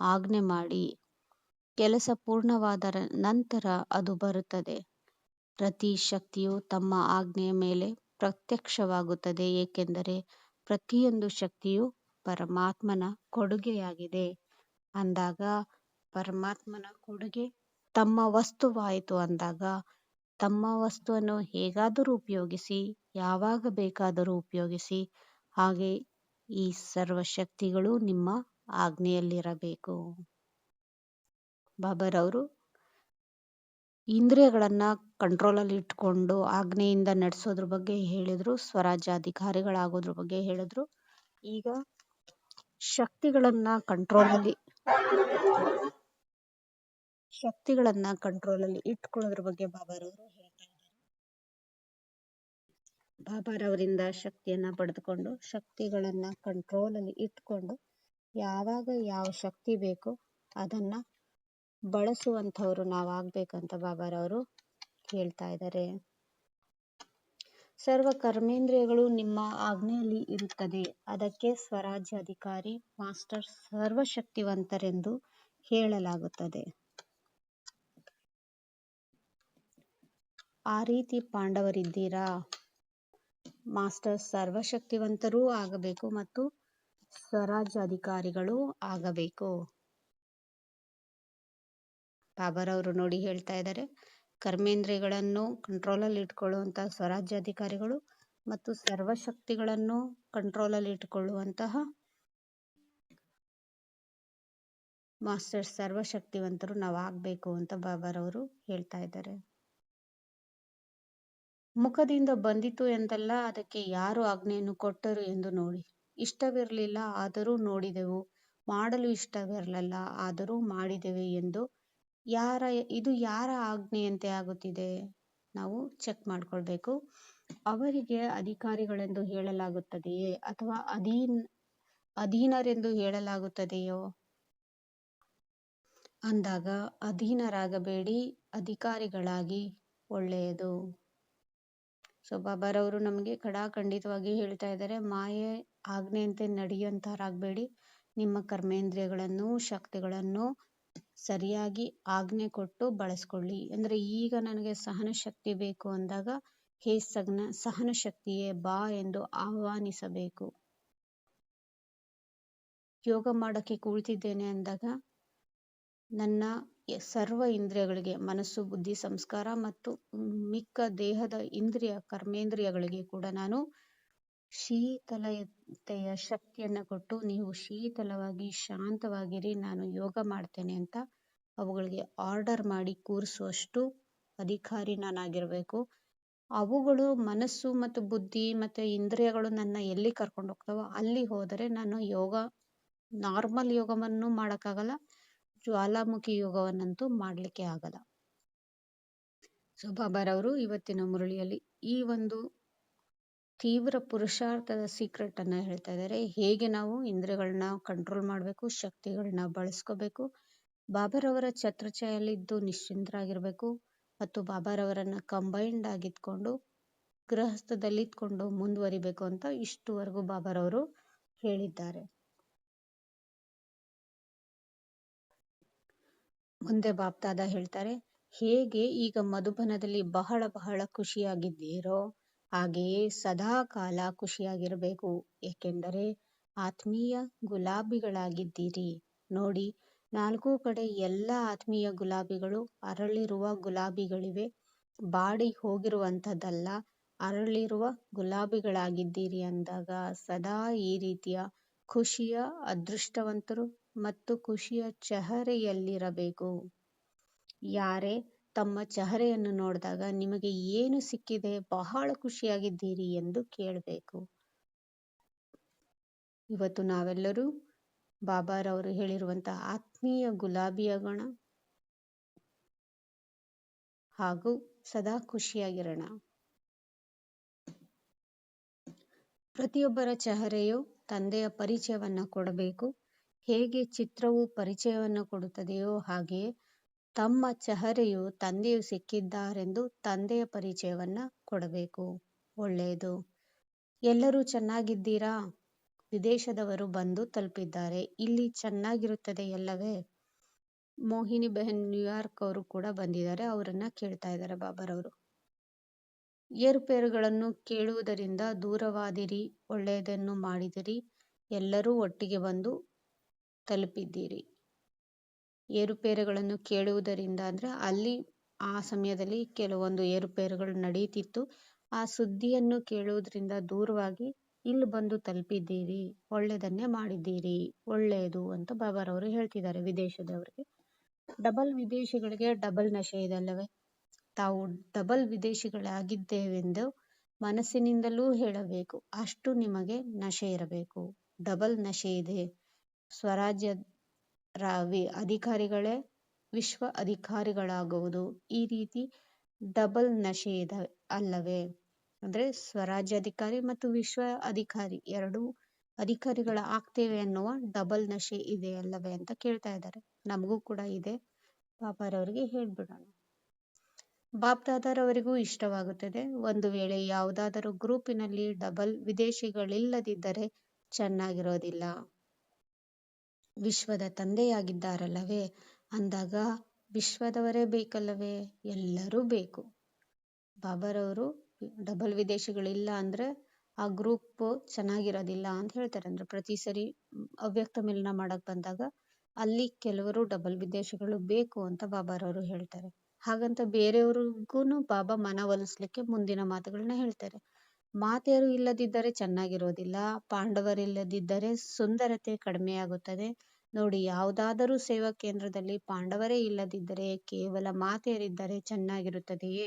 ಆಜ್ಞೆ ಮಾಡಿ. ಕೆಲಸ ಪೂರ್ಣವಾದ ನಂತರ ಅದು ಬರುತ್ತದೆ. ಪ್ರತಿ ಶಕ್ತಿಯು ತಮ್ಮ ಆಜ್ಞೆಯ ಮೇಲೆ ಪ್ರತ್ಯಕ್ಷವಾಗುತ್ತದೆ, ಏಕೆಂದರೆ ಪ್ರತಿಯೊಂದು ಶಕ್ತಿಯು ಪರಮಾತ್ಮನ ಕೊಡುಗೆಯಾಗಿದೆ. ಅಂದಾಗ ಪರಮಾತ್ಮನ ಕೊಡುಗೆ ತಮ್ಮ ವಸ್ತುವಾಯಿತು. ಅಂದಾಗ ತಮ್ಮ ವಸ್ತುವನ್ನು ಹೇಗಾದರೂ ಉಪಯೋಗಿಸಿ, ಯಾವಾಗ ಬೇಕಾದರೂ ಉಪಯೋಗಿಸಿ. ಹಾಗೆ ಈ ಸರ್ವಶಕ್ತಿಗಳು ನಿಮ್ಮ ಆಜ್ಞೆಯಲ್ಲಿರಬೇಕು. ಬಾಬಾರವರು ಇಂದ್ರಿಯಗಳನ್ನ ಕಂಟ್ರೋಲಲ್ಲಿ ಇಟ್ಕೊಂಡು ಆಜ್ಞೆಯಿಂದ ನಡೆಸೋದ್ರ ಬಗ್ಗೆ ಹೇಳಿದ್ರು, ಸ್ವರಾಜ್ಯ ಅಧಿಕಾರಿಗಳಾಗೋದ್ರ ಬಗ್ಗೆ ಹೇಳಿದ್ರು. ಈಗ ಶಕ್ತಿಗಳನ್ನ ಕಂಟ್ರೋಲಲ್ಲಿ ಇಟ್ಕೊಳ್ಳೋದ್ರ ಬಗ್ಗೆ ಬಾಬಾರವರು ಹೇಳ್ತಾ ಇದ್ದಾರೆ. ಬಾಬಾರವರಿಂದ ಶಕ್ತಿಯನ್ನ ಪಡೆದುಕೊಂಡು ಶಕ್ತಿಗಳನ್ನ ಕಂಟ್ರೋಲಲ್ಲಿ ಇಟ್ಕೊಂಡು ಯಾವಾಗ ಯಾವ ಶಕ್ತಿ ಬೇಕೋ ಅದನ್ನ ಬಳಸುವಂಥವ್ರು ನಾವಾಗ್ಬೇಕಂತ ಬಾಬಾರವರು ಹೇಳ್ತಾ ಇದ್ದಾರೆ. ಸರ್ವ ಕರ್ಮೇಂದ್ರಿಯಗಳು ನಿಮ್ಮ ಆಜ್ಞೆಯಲ್ಲಿ ಇರುತ್ತದೆ. ಅದಕ್ಕೆ ಸ್ವರಾಜ್ಯ ಅಧಿಕಾರಿ ಮಾಸ್ಟರ್ ಸರ್ವಶಕ್ತಿವಂತರೆಂದು ಹೇಳಲಾಗುತ್ತದೆ. ಆ ರೀತಿ ಪಾಂಡವರಿದ್ದೀರಾ. ಮಾಸ್ಟರ್ ಸರ್ವಶಕ್ತಿವಂತರೂ ಆಗಬೇಕು ಮತ್ತು ಸ್ವರಾಜ್ಯ ಅಧಿಕಾರಿಗಳೂ ಆಗಬೇಕು. ಬಾಬಾರವರು ನೋಡಿ ಹೇಳ್ತಾ ಇದ್ದಾರೆ, ಕರ್ಮೇಂದ್ರಿಯಗಳನ್ನು ಕಂಟ್ರೋಲಲ್ಲಿ ಇಟ್ಕೊಳ್ಳುವಂತಹ ಸ್ವರಾಜ್ಯಾಧಿಕಾರಿಗಳು ಮತ್ತು ಸರ್ವಶಕ್ತಿಗಳನ್ನು ಕಂಟ್ರೋಲಲ್ಲಿ ಇಟ್ಟುಕೊಳ್ಳುವಂತಹ ಮಾಸ್ಟರ್ ಸರ್ವಶಕ್ತಿವಂತರು ನಾವಾಗಬೇಕು ಅಂತ ಬಾಬಾರವರು ಹೇಳ್ತಾ ಇದ್ದಾರೆ. ಮುಖದಿಂದ ಬಂದಿತು ಎಂದಲ್ಲ, ಅದಕ್ಕೆ ಯಾರು ಆಜ್ಞೆಯನ್ನು ಕೊಟ್ಟರು ಎಂದು ನೋಡಿ. ಇಷ್ಟವಿರಲಿಲ್ಲ ಆದರೂ ನೋಡಿದೆವು, ಮಾಡಲು ಇಷ್ಟವಿರಲಿಲ್ಲ ಆದರೂ ಮಾಡಿದೆವು ಎಂದು ಇದು ಯಾರ ಆಜ್ಞೆಯಂತೆ ಆಗುತ್ತಿದೆ? ನಾವು ಚೆಕ್ ಮಾಡ್ಕೊಳ್ಬೇಕು. ಅವರಿಗೆ ಅಧಿಕಾರಿಗಳೆಂದು ಹೇಳಲಾಗುತ್ತದೆಯೇ ಅಥವಾ ಅಧೀನರೆಂದು ಹೇಳಲಾಗುತ್ತದೆಯೋ? ಅಂದಾಗ ಅಧೀನರಾಗಬೇಡಿ, ಅಧಿಕಾರಿಗಳಾಗಿ ಒಳ್ಳೆಯದು. ಸೊ ಬಾಬಾರವರು ನಮಗೆ ಖಂಡಿತವಾಗಿ ಹೇಳ್ತಾ ಇದ್ದಾರೆ, ಮಾಯೆ ಆಜ್ಞೆಯಂತೆ ನಡೆಯುವಂತಹರಾಗಬೇಡಿ. ನಿಮ್ಮ ಕರ್ಮೇಂದ್ರಿಯಗಳನ್ನು ಶಕ್ತಿಗಳನ್ನು ಸರಿಯಾಗಿ ಆಜ್ಞೆ ಕೊಟ್ಟು ಬಳಸ್ಕೊಳ್ಳಿ. ಅಂದ್ರೆ ಈಗ ನನಗೆ ಸಹನ ಶಕ್ತಿ ಬೇಕು ಅಂದಾಗ ಹೇ ಸಹನ ಶಕ್ತಿಯೇ ಬಾ ಎಂದು ಆಹ್ವಾನಿಸಬೇಕು. ಯೋಗ ಮಾಡಕ್ಕೆ ಕುಳಿತಿದ್ದೇನೆ ಅಂದಾಗ ನನ್ನ ಸರ್ವ ಇಂದ್ರಿಯಗಳಿಗೆ, ಮನಸ್ಸು ಬುದ್ಧಿ ಸಂಸ್ಕಾರ ಮತ್ತು ಮಿಕ್ಕ ದೇಹದ ಕರ್ಮೇಂದ್ರಿಯಗಳಿಗೆ ಕೂಡ ನಾನು ಶೀತಲತೆಯ ಶಕ್ತಿಯನ್ನ ಕೊಟ್ಟು ನೀವು ಶೀತಲವಾಗಿ ಶಾಂತವಾಗಿರಿ, ನಾನು ಯೋಗ ಮಾಡ್ತೇನೆ ಅಂತ ಅವುಗಳಿಗೆ ಆರ್ಡರ್ ಮಾಡಿ ಕೂರಿಸುವಷ್ಟು ಅಧಿಕಾರಿ ನಾನಾಗಿರ್ಬೇಕು. ಅವುಗಳು ಮನಸ್ಸು ಮತ್ತು ಬುದ್ಧಿ ಮತ್ತು ಇಂದ್ರಿಯಗಳು ನನ್ನ ಎಲ್ಲಿ ಕರ್ಕೊಂಡು ಹೋಗ್ತಾವೋ ಅಲ್ಲಿ ಹೋದರೆ ನಾನು ನಾರ್ಮಲ್ ಯೋಗವನ್ನು ಮಾಡೋಕ್ಕಾಗಲ್ಲ, ಜ್ವಾಲಾಮುಖಿ ಯೋಗವನ್ನಂತೂ ಮಾಡ್ಲಿಕ್ಕೆ ಆಗಲ್ಲ. ಸೊ ಬಾಬಾರವರು ಇವತ್ತಿನ ಮುರಳಿಯಲ್ಲಿ ಈ ಒಂದು ತೀವ್ರ ಪುರುಷಾರ್ಥದ ಸೀಕ್ರೆಟ್ ಅನ್ನ ಹೇಳ್ತಾ ಇದ್ದಾರೆ. ಹೇಗೆ ನಾವು ಇಂದ್ರಿಯಗಳನ್ನ ಕಂಟ್ರೋಲ್ ಮಾಡಬೇಕು, ಶಕ್ತಿಗಳನ್ನ ಬಳಸ್ಕೋಬೇಕು, ಬಾಬಾರವರ ಛತ್ರಛಾಯಲ್ಲಿದ್ದು ನಿಶ್ಚಿಂತರಾಗಿರ್ಬೇಕು ಮತ್ತು ಬಾಬಾರವರನ್ನ ಕಂಬೈನ್ಡ್ ಆಗಿದ್ಕೊಂಡು ಗೃಹಸ್ಥದಲ್ಲಿ ಇದ್ಕೊಂಡು ಮುಂದುವರಿಬೇಕು ಅಂತ ಇಷ್ಟುವರೆಗೂ ಬಾಬಾರವರು ಹೇಳಿದ್ದಾರೆ. ಮುಂದೆ ಬಾಪ್ದಾದ ಹೇಳ್ತಾರೆ, ಹೇಗೆ ಈಗ ಮಧುಬನದಲ್ಲಿ ಬಹಳ ಬಹಳ ಖುಷಿಯಾಗಿದ್ದೀರೋ ಹಾಗೆಯೇ ಸದಾ ಕಾಲ ಖುಷಿಯಾಗಿರಬೇಕು. ಏಕೆಂದರೆ ಆತ್ಮೀಯ ಗುಲಾಬಿಗಳಾಗಿದ್ದೀರಿ. ನೋಡಿ, ನಾಲ್ಕೂ ಕಡೆ ಎಲ್ಲ ಆತ್ಮೀಯ ಗುಲಾಬಿಗಳು ಅರಳಿರುವ ಗುಲಾಬಿಗಳಿವೆ. ಬಾಡಿ ಹೋಗಿರುವಂಥದ್ದಲ್ಲ, ಅರಳಿರುವ ಗುಲಾಬಿಗಳಾಗಿದ್ದೀರಿ ಅಂದಾಗ ಸದಾ ಈ ರೀತಿಯ ಖುಷಿಯ ಅದೃಷ್ಟವಂತರು ಮತ್ತು ಖುಷಿಯ ಚಹರೆಯಲ್ಲಿರಬೇಕು. ಯಾರೇ ತಮ್ಮ ಚಹರೆಯನ್ನು ನೋಡಿದಾಗ ನಿಮಗೆ ಏನು ಸಿಕ್ಕಿದೆ, ಬಹಳ ಖುಷಿಯಾಗಿದ್ದೀರಿ ಎಂದು ಕೇಳಬೇಕು. ಇವತ್ತು ನಾವೆಲ್ಲರೂ ಬಾಬಾರವರು ಹೇಳಿರುವಂತಹ ಆತ್ಮೀಯ ಗುಲಾಬಿಯಾಗೋಣ ಹಾಗೂ ಸದಾ ಖುಷಿಯಾಗಿರೋಣ. ಪ್ರತಿಯೊಬ್ಬರ ಚಹರೆಯು ತಂದೆಯ ಪರಿಚಯವನ್ನು ಕೊಡಬೇಕು. ಹೇಗೆ ಚಿತ್ರವು ಪರಿಚಯವನ್ನು ಕೊಡುತ್ತದೆಯೋ ಹಾಗೆಯೇ ತಮ್ಮ ಚಹರೆಯು ತಂದೆಯು ಸಿಕ್ಕಿದ್ದಾರೆಂದು ತಂದೆಯ ಪರಿಚಯವನ್ನ ಕೊಡಬೇಕು. ಒಳ್ಳೆಯದು. ಎಲ್ಲರೂ ಚೆನ್ನಾಗಿದ್ದೀರಾ? ವಿದೇಶದವರು ಬಂದು ತಲುಪಿದ್ದಾರೆ. ಇಲ್ಲಿ ಚೆನ್ನಾಗಿರುತ್ತದೆ ಎಲ್ಲವೇ? ಮೋಹಿನಿ ಬೆಹನ್ ನ್ಯೂಯಾರ್ಕ್ ಅವರು ಕೂಡ ಬಂದಿದ್ದಾರೆ. ಅವರನ್ನ ಕೇಳ್ತಾ ಇದ್ದಾರೆ ಬಾಬಾರವರು. ಏರುಪೇರುಗಳನ್ನು ಕೇಳುವುದರಿಂದ ದೂರವಾದಿರಿ, ಒಳ್ಳೆಯದನ್ನು ಮಾಡಿದಿರಿ, ಎಲ್ಲರೂ ಒಟ್ಟಿಗೆ ಬಂದು ತಲುಪಿದ್ದೀರಿ. ಏರುಪೇರುಗಳನ್ನು ಕೇಳುವುದರಿಂದ ಅಂದ್ರೆ ಅಲ್ಲಿ ಆ ಸಮಯದಲ್ಲಿ ಕೆಲವೊಂದು ಏರುಪೇರುಗಳು ನಡೆಯುತ್ತಿತ್ತು. ಆ ಸುದ್ದಿಯನ್ನು ಕೇಳುವುದರಿಂದ ದೂರವಾಗಿ ಇಲ್ಲಿ ಬಂದು ತಲುಪಿದ್ದೀರಿ, ಒಳ್ಳೆಯದನ್ನೇ ಮಾಡಿದ್ದೀರಿ, ಒಳ್ಳೆಯದು ಅಂತ ಬಾಬಾರವರು ಹೇಳ್ತಿದ್ದಾರೆ ವಿದೇಶದವರಿಗೆ. ಡಬಲ್ ವಿದೇಶಿಗಳಿಗೆ ಡಬಲ್ ನಶೆ ಇದೆ ಅಲ್ಲವೇ? ತಾವು ಡಬಲ್ ವಿದೇಶಿಗಳಾಗಿದ್ದೇವೆಂದು ಮನಸ್ಸಿನಿಂದಲೂ ಹೇಳಬೇಕು. ಅಷ್ಟು ನಿಮಗೆ ನಶೆ ಇರಬೇಕು. ಡಬಲ್ ನಶೆ ಇದೆ. ಸ್ವರಾಜ್ಯ ಅಧಿಕಾರಿಗಳೇ ವಿಶ್ವ ಅಧಿಕಾರಿಗಳಾಗುವುದು, ಈ ರೀತಿ ಡಬಲ್ ನಶೆ ಇದೆ ಅಲ್ಲವೇ? ಅಂದ್ರೆ ಸ್ವರಾಜ್ಯಾಧಿಕಾರಿ ಮತ್ತು ವಿಶ್ವ ಅಧಿಕಾರಿ ಎರಡೂ ಅಧಿಕಾರಿಗಳ ಆಗ್ತೇವೆ ಅನ್ನುವ ಡಬಲ್ ನಶೆ ಇದೆ ಅಲ್ಲವೇ ಅಂತ ಕೇಳ್ತಾ ಇದ್ದಾರೆ. ನಮಗೂ ಕೂಡ ಇದೆ. ಬಾಬಾರವರಿಗೆ ಹೇಳ್ಬಿಡೋಣ. ಬಾಪ್ದಾದರವರಿಗೂ ಇಷ್ಟವಾಗುತ್ತದೆ. ಒಂದು ವೇಳೆ ಯಾವುದಾದರೂ ಗ್ರೂಪಿನಲ್ಲಿ ಡಬಲ್ ವಿದೇಶಿಗಳಿಲ್ಲದಿದ್ದರೆ ಚೆನ್ನಾಗಿರೋದಿಲ್ಲ. ವಿಶ್ವದ ತಂದೆಯಾಗಿದ್ದಾರಲ್ಲವೇ ಅಂದಾಗ ವಿಶ್ವದವರೇ ಬೇಕಲ್ಲವೇ? ಎಲ್ಲರೂ ಬೇಕು. ಬಾಬಾರವರು ಡಬಲ್ ವಿದೇಶಿಗಳಿಲ್ಲ ಅಂದ್ರೆ ಆ ಗ್ರೂಪ್ ಚೆನ್ನಾಗಿರೋದಿಲ್ಲ ಅಂತ ಹೇಳ್ತಾರೆ. ಅಂದ್ರೆ ಪ್ರತಿ ಸರಿ ಅವ್ಯಕ್ತ ಮಿಲನ ಮಾಡಕ್ ಬಂದಾಗ ಅಲ್ಲಿ ಕೆಲವರು ಡಬಲ್ ವಿದೇಶಿಗಳು ಬೇಕು ಅಂತ ಬಾಬಾರವರು ಹೇಳ್ತಾರೆ. ಹಾಗಂತ ಬೇರೆಯವ್ರಿಗೂ ಬಾಬಾ ಮನವೊಲಿಸ್ಲಿಕ್ಕೆ ಮುಂದಿನ ಮಾತುಗಳನ್ನ ಹೇಳ್ತಾರೆ. ಮಾತೆಯರು ಇಲ್ಲದಿದ್ದರೆ ಚೆನ್ನಾಗಿರೋದಿಲ್ಲ. ಪಾಂಡವರಿಲ್ಲದಿದ್ದರೆ ಸುಂದರತೆ ಕಡಿಮೆ ಆಗುತ್ತದೆ. ನೋಡಿ, ಯಾವುದಾದರೂ ಸೇವಾ ಕೇಂದ್ರದಲ್ಲಿ ಪಾಂಡವರೇ ಇಲ್ಲದಿದ್ದರೆ ಕೇವಲ ಮಾತೆಯರಿದ್ದರೆ ಚೆನ್ನಾಗಿರುತ್ತದೆಯೇ?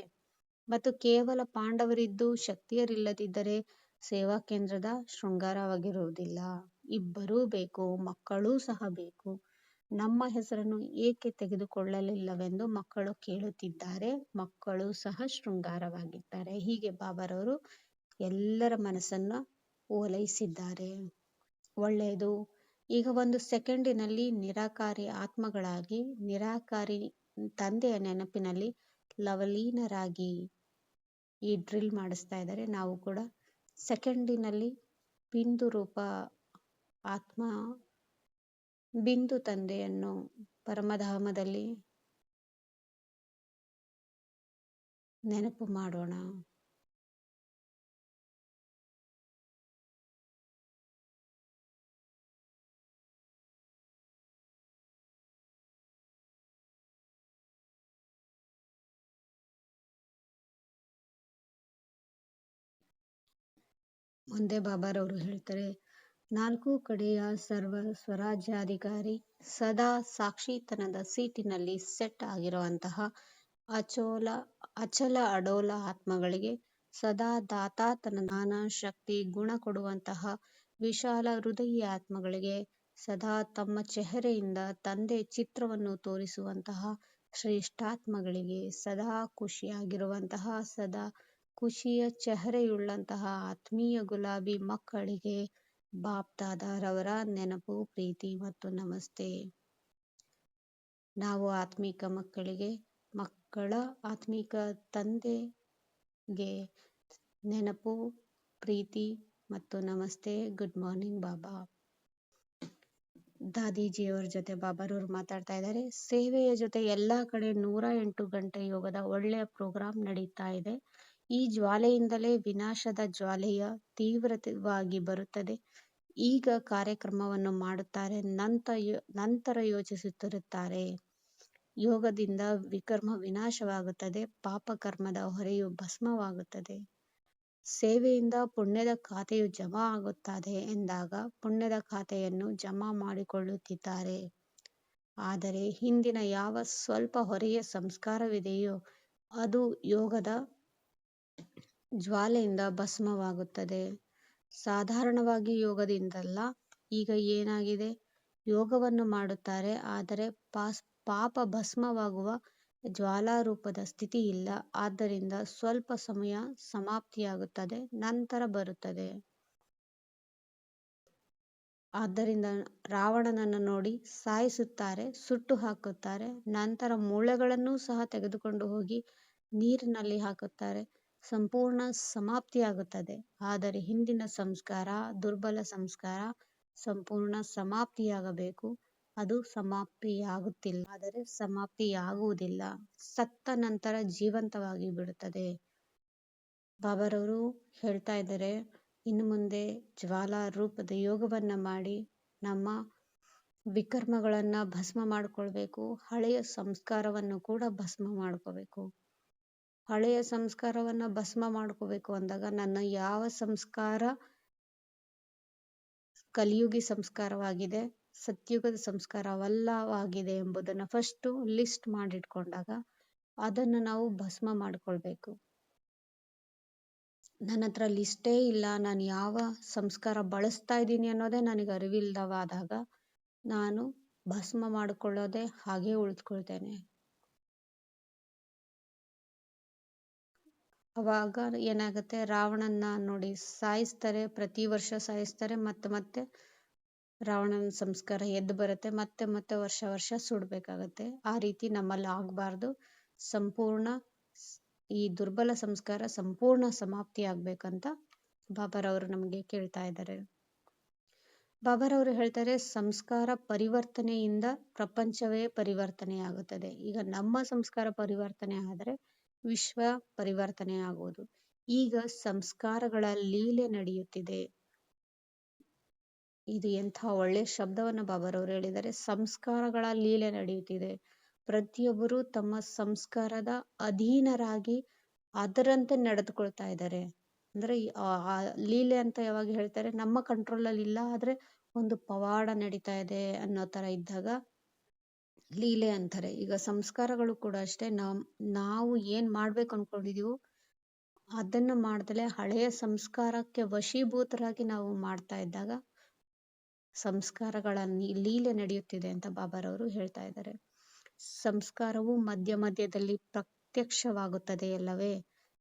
ಮತ್ತು ಕೇವಲ ಪಾಂಡವರಿದ್ದು ಶಕ್ತಿಯರಿಲ್ಲದಿದ್ದರೆ ಸೇವಾ ಕೇಂದ್ರದ ಶೃಂಗಾರವಾಗಿರುವುದಿಲ್ಲ. ಇಬ್ಬರೂ ಬೇಕು, ಮಕ್ಕಳೂ ಸಹ ಬೇಕು. ನಮ್ಮ ಹೆಸರನ್ನು ಏಕೆ ತೆಗೆದುಕೊಳ್ಳಲಿಲ್ಲವೆಂದು ಮಕ್ಕಳು ಕೇಳುತ್ತಿದ್ದಾರೆ. ಮಕ್ಕಳು ಸಹ ಶೃಂಗಾರವಾಗಿದ್ದಾರೆ. ಹೀಗೆ ಬಾಬಾರವರು ಎಲ್ಲರ ಮನಸ್ಸನ್ನ ಓಲೈಸಿದ್ದಾರೆ. ಒಳ್ಳೆಯದು. ಈಗ ಒಂದು ಸೆಕೆಂಡಿನಲ್ಲಿ ನಿರಾಕಾರಿ ಆತ್ಮಗಳಾಗಿ ನಿರಾಕಾರಿ ತಂದೆಯ ನೆನಪಿನಲ್ಲಿ ಲವಲೀನರಾಗಿ ಈ ಡ್ರಿಲ್ ಮಾಡಿಸ್ತಾ ಇದ್ದಾರೆ. ನಾವು ಕೂಡ ಸೆಕೆಂಡಿನಲ್ಲಿ ಬಿಂದು ರೂಪ ಆತ್ಮ ಬಿಂದು ತಂದೆಯನ್ನು ಪರಮಧಾಮದಲ್ಲಿ ನೆನಪು ಮಾಡೋಣ. ಮುಂದೆ ಬಾಬಾರವರು ಹೇಳ್ತಾರೆ, ನಾಲ್ಕು ಕಡೆಯ ಸರ್ವ ಸ್ವರಾಜ್ಯಾಧಿಕಾರಿ ಸದಾ ಸಾಕ್ಷಿತನದ ಸೀಟಿನಲ್ಲಿ ಸೆಟ್ ಆಗಿರುವಂತಹ ಅಚಲ ಅಡೋಲ ಆತ್ಮಗಳಿಗೆ ಸದಾ ದಾತಾತನ ಜ್ಞಾನ ಶಕ್ತಿ ಗುಣ ಕೊಡುವಂತಹ ವಿಶಾಲ ಹೃದಯ ಆತ್ಮಗಳಿಗೆ ಸದಾ ತಮ್ಮ ಚೆಹರೆಯಿಂದ ತಂದೆ ಚಿತ್ರವನ್ನು ತೋರಿಸುವಂತಹ ಶ್ರೇಷ್ಠಾತ್ಮಗಳಿಗೆ ಸದಾ ಖುಷಿಯಾಗಿರುವಂತಹ ಸದಾ ಖುಷಿಯ ಚೆಹರೆಯುಳ್ಳಂತಹ ಆತ್ಮೀಯ ಗುಲಾಬಿ ಮಕ್ಕಳಿಗೆ ಬಾಪ್ದಾದಾರವರ ನೆನಪು, ಪ್ರೀತಿ ಮತ್ತು ನಮಸ್ತೆ. ನಾವು ಆತ್ಮಿಕ ಮಕ್ಕಳ ಆತ್ಮಿಕ ತಂದೆಗೆ ನೆನಪು, ಪ್ರೀತಿ ಮತ್ತು ನಮಸ್ತೆ. ಗುಡ್ ಮಾರ್ನಿಂಗ್ ಬಾಬಾ. ದಾದೀಜಿಯವರ ಜೊತೆ ಬಾಬಾರವರು ಮಾತಾಡ್ತಾ ಇದ್ದಾರೆ. ಸೇವೆಯ ಜೊತೆ ಎಲ್ಲಾ ಕಡೆ 108 ಗಂಟೆ ಯೋಗದ ಒಳ್ಳೆಯ ಪ್ರೋಗ್ರಾಂ ನಡೀತಾ ಇದೆ. ಈ ಜ್ವಾಲೆಯಿಂದಲೇ ವಿನಾಶದ ಜ್ವಾಲೆಯ ತೀವ್ರವಾಗಿ ಬರುತ್ತದೆ. ಈಗ ಕಾರ್ಯಕ್ರಮವನ್ನು ಮಾಡುತ್ತಾರೆ, ನಂತರ ಯೋಚಿಸುತ್ತಿರುತ್ತಾರೆ. ಯೋಗದಿಂದ ವಿಕರ್ಮ ವಿನಾಶವಾಗುತ್ತದೆ, ಪಾಪಕರ್ಮದ ಹೊರೆಯು ಭಸ್ಮವಾಗುತ್ತದೆ. ಸೇವೆಯಿಂದ ಪುಣ್ಯದ ಖಾತೆಯು ಜಮಾ ಆಗುತ್ತದೆ ಎಂದಾಗ ಪುಣ್ಯದ ಖಾತೆಯನ್ನು ಜಮಾ ಮಾಡಿಕೊಳ್ಳುತ್ತಿದ್ದಾರೆ. ಆದರೆ ಹಿಂದಿನ ಯಾವ ಸ್ವಲ್ಪ ಹೊರೆಯ ಸಂಸ್ಕಾರವಿದೆಯೋ ಅದು ಯೋಗದ ಜ್ವಾಲೆಯಿಂದ ಭಸ್ಮವಾಗುತ್ತದೆ. ಸಾಧಾರಣವಾಗಿ ಯೋಗದಿಂದಲ್ಲ. ಈಗ ಏನಾಗಿದೆ? ಯೋಗವನ್ನು ಮಾಡುತ್ತಾರೆ, ಆದರೆ ಪಾಪ ಭಸ್ಮವಾಗುವ ಜ್ವಾಲಾರೂಪದ ಸ್ಥಿತಿ ಇಲ್ಲ. ಆದ್ದರಿಂದ ಸ್ವಲ್ಪ ಸಮಯ ಸಮಾಪ್ತಿಯಾಗುತ್ತದೆ, ನಂತರ ಬರುತ್ತದೆ. ಆದ್ದರಿಂದ ರಾವಣನನ್ನು ನೋಡಿ ಸಾಯಿಸುತ್ತಾರೆ, ಸುಟ್ಟು ಹಾಕುತ್ತಾರೆ. ನಂತರ ಮೂಳೆಗಳನ್ನೂ ಸಹ ತೆಗೆದುಕೊಂಡು ಹೋಗಿ ನೀರಿನಲ್ಲಿ ಹಾಕುತ್ತಾರೆ. ಸಂಪೂರ್ಣ ಸಮಾಪ್ತಿಯಾಗುತ್ತದೆ. ಆದರೆ ಹಿಂದಿನ ಸಂಸ್ಕಾರ, ದುರ್ಬಲ ಸಂಸ್ಕಾರ ಸಂಪೂರ್ಣ ಸಮಾಪ್ತಿಯಾಗಬೇಕು. ಅದು ಸಮಾಪ್ತಿಯಾಗುತ್ತಿಲ್ಲ. ಆದರೆ ಸಮಾಪ್ತಿಯಾಗುವುದಿಲ್ಲ. ಸತ್ತ ನಂತರ ಜೀವಂತವಾಗಿ ಬಿಡುತ್ತದೆ. ಬಾಬಾರವರು ಹೇಳ್ತಾ ಇದ್ದಾರೆ, ಇನ್ನು ಮುಂದೆ ಜ್ವಾಲಾ ರೂಪದ ಯೋಗವನ್ನ ಮಾಡಿ ನಮ್ಮ ವಿಕರ್ಮಗಳನ್ನ ಭಸ್ಮ ಮಾಡ್ಕೊಳ್ಬೇಕು. ಹಳೆಯ ಸಂಸ್ಕಾರವನ್ನು ಕೂಡ ಭಸ್ಮ ಮಾಡ್ಕೋಬೇಕು. ಹಳೆಯ ಸಂಸ್ಕಾರವನ್ನ ಭಸ್ಮ ಮಾಡ್ಕೋಬೇಕು ಅಂದಾಗ ನನ್ನ ಯಾವ ಸಂಸ್ಕಾರ ಕಲಿಯುಗಿ ಸಂಸ್ಕಾರವಾಗಿದೆ, ಸತ್ಯುಗದ ಸಂಸ್ಕಾರವಲ್ಲವಾಗಿದೆ ಎಂಬುದನ್ನು ಫಸ್ಟ್ ಲಿಸ್ಟ್ ಮಾಡಿಟ್ಕೊಂಡಾಗ ಅದನ್ನು ನಾವು ಭಸ್ಮ ಮಾಡ್ಕೊಳ್ಬೇಕು. ನನ್ನ ಹತ್ರ ಲಿಸ್ಟೇ ಇಲ್ಲ, ನಾನು ಯಾವ ಸಂಸ್ಕಾರ ಬಳಸ್ತಾ ಇದ್ದೀನಿ ಅನ್ನೋದೇ ನನಗೆ ಅರಿವಿಲ್ಲವಾದಾಗ ನಾನು ಭಸ್ಮ ಮಾಡಿಕೊಳ್ಳೋದೆ ಹಾಗೆ ಉಳಿದುಕೊಳ್ತೇನೆ. ಅವಾಗ ಏನಾಗುತ್ತೆ, ರಾವಣನ್ನ ನೋಡಿ ಸಾಯಿಸ್ತಾರೆ, ಪ್ರತಿ ವರ್ಷ ಸಾಯಿಸ್ತಾರೆ. ಮತ್ತೆ ರಾವಣನ ಸಂಸ್ಕಾರ ಎದ್ದು ಬರುತ್ತೆ, ಮತ್ತೆ ವರ್ಷ ಸುಡ್ಬೇಕಾಗತ್ತೆ. ಆ ರೀತಿ ನಮ್ಮಲ್ಲಿ ಆಗಬಾರ್ದು. ಸಂಪೂರ್ಣ ಈ ದುರ್ಬಲ ಸಂಸ್ಕಾರ ಸಂಪೂರ್ಣ ಸಮಾಪ್ತಿ ಆಗ್ಬೇಕಂತ ಬಾಬಾರವರು ನಮಗೆ ಕೇಳ್ತಾ ಇದ್ದಾರೆ. ಬಾಬಾರವರು ಹೇಳ್ತಾರೆ, ಸಂಸ್ಕಾರ ಪರಿವರ್ತನೆಯಿಂದ ಪ್ರಪಂಚವೇ ಪರಿವರ್ತನೆ ಆಗುತ್ತದೆ. ಈಗ ನಮ್ಮ ಸಂಸ್ಕಾರ ಪರಿವರ್ತನೆ ಆದರೆ ವಿಶ್ವ ಪರಿವರ್ತನೆ ಆಗುವುದು. ಈಗ ಸಂಸ್ಕಾರಗಳ ಲೀಲೆ ನಡೆಯುತ್ತಿದೆ. ಇದು ಎಂಥ ಒಳ್ಳೆಯ ಶಬ್ದವನ್ನು ಬಾಬಾರವರು ಹೇಳಿದ್ದಾರೆ. ಸಂಸ್ಕಾರಗಳ ಲೀಲೆ ನಡೆಯುತ್ತಿದೆ. ಪ್ರತಿಯೊಬ್ಬರು ತಮ್ಮ ಸಂಸ್ಕಾರದ ಅಧೀನರಾಗಿ ಅದರಂತೆ ನಡೆದುಕೊಳ್ತಾ ಇದ್ದಾರೆ. ಅಂದ್ರೆ ಆ ಲೀಲೆ ಅಂತ ಯಾವಾಗ ಹೇಳ್ತಾರೆ, ನಮ್ಮ ಕಂಟ್ರೋಲ್ ಅಲ್ಲಿ ಇಲ್ಲ, ಆದ್ರೆ ಒಂದು ಪವಾಡ ನಡೀತಾ ಇದೆ ಅನ್ನೋ ತರ ಇದ್ದಾಗ ಲೀಲೆ ಅಂತಾರೆ. ಈಗ ಸಂಸ್ಕಾರಗಳು ಕೂಡ ಅಷ್ಟೇ. ನಾವು ಏನ್ ಮಾಡ್ಬೇಕು ಅನ್ಕೊಂಡಿದೀವೋ ಅದನ್ನ ಮಾಡ್ದಲೆ ಹಳೆಯ ಸಂಸ್ಕಾರಕ್ಕೆ ವಶೀಭೂತರಾಗಿ ನಾವು ಮಾಡ್ತಾ ಇದ್ದಾಗ ಸಂಸ್ಕಾರಗಳ ಲೀಲೆ ನಡೆಯುತ್ತಿದೆ ಅಂತ ಬಾಬಾರವರು ಹೇಳ್ತಾ ಇದ್ದಾರೆ. ಸಂಸ್ಕಾರವು ಮಧ್ಯದಲ್ಲಿ ಪ್ರತ್ಯಕ್ಷವಾಗುತ್ತದೆ ಅಲ್ಲವೇ?